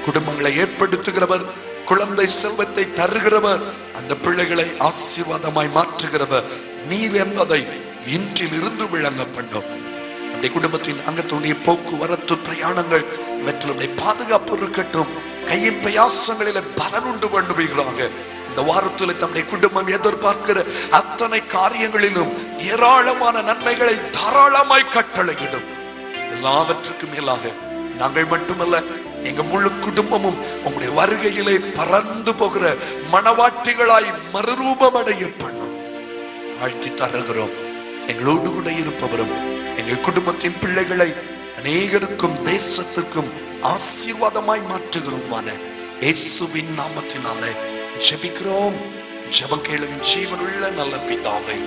குடும்பங்களை ஏற்படுத்துகிறவர், குழந்தை செல்வத்தை தருகிறவர், அந்த பிள்ளைகளை ஆசீர்வாதமாய் மாற்றுகிறவர் நீர் என்பதை இன்றில் இருந்து விளங்க பண்ணோம். நம்முடைய குடும்பத்தின் அங்கத்துடைய போக்குவரத்து பிரயாணங்கள் இவற்றிலுடைய பாதுகாப்பு இருக்கட்டும். கையின் பிரயாசங்களில பலன் உண்டு பண்ணுவீர்களாக. இந்த வாரத்தில் தம்முடைய குடும்பம் எதிர்பார்க்கிற அத்தனை காரியங்களிலும் ஏராளமான நன்மைகளை தாராளமாய் கட்டளையிடும். எல்லாவற்றுக்கும் மேலாக நாங்கள் மட்டுமல்ல, எங்க முழு குடும்பமும் உங்களுடைய வருகையிலே பறந்து போகிற மணவாட்டிகளாய் மறுரூபம் அடைய பண்ணும். வாழ்த்தி தருகிறோம். எங்களோடு கூட இருப்பவரும் எங்கள் குடும்பத்தின் பிள்ளைகளை அநேகருக்கும் தேசத்திற்கும் ஆசீர்வாதமாய் மாற்றுகிறோமான இயேசுவின் நாமத்தினாலே ஜெபிக்கிறோம். ஜெபம் கேளும் ஜீவனுள்ள நல்ல பிதாவே.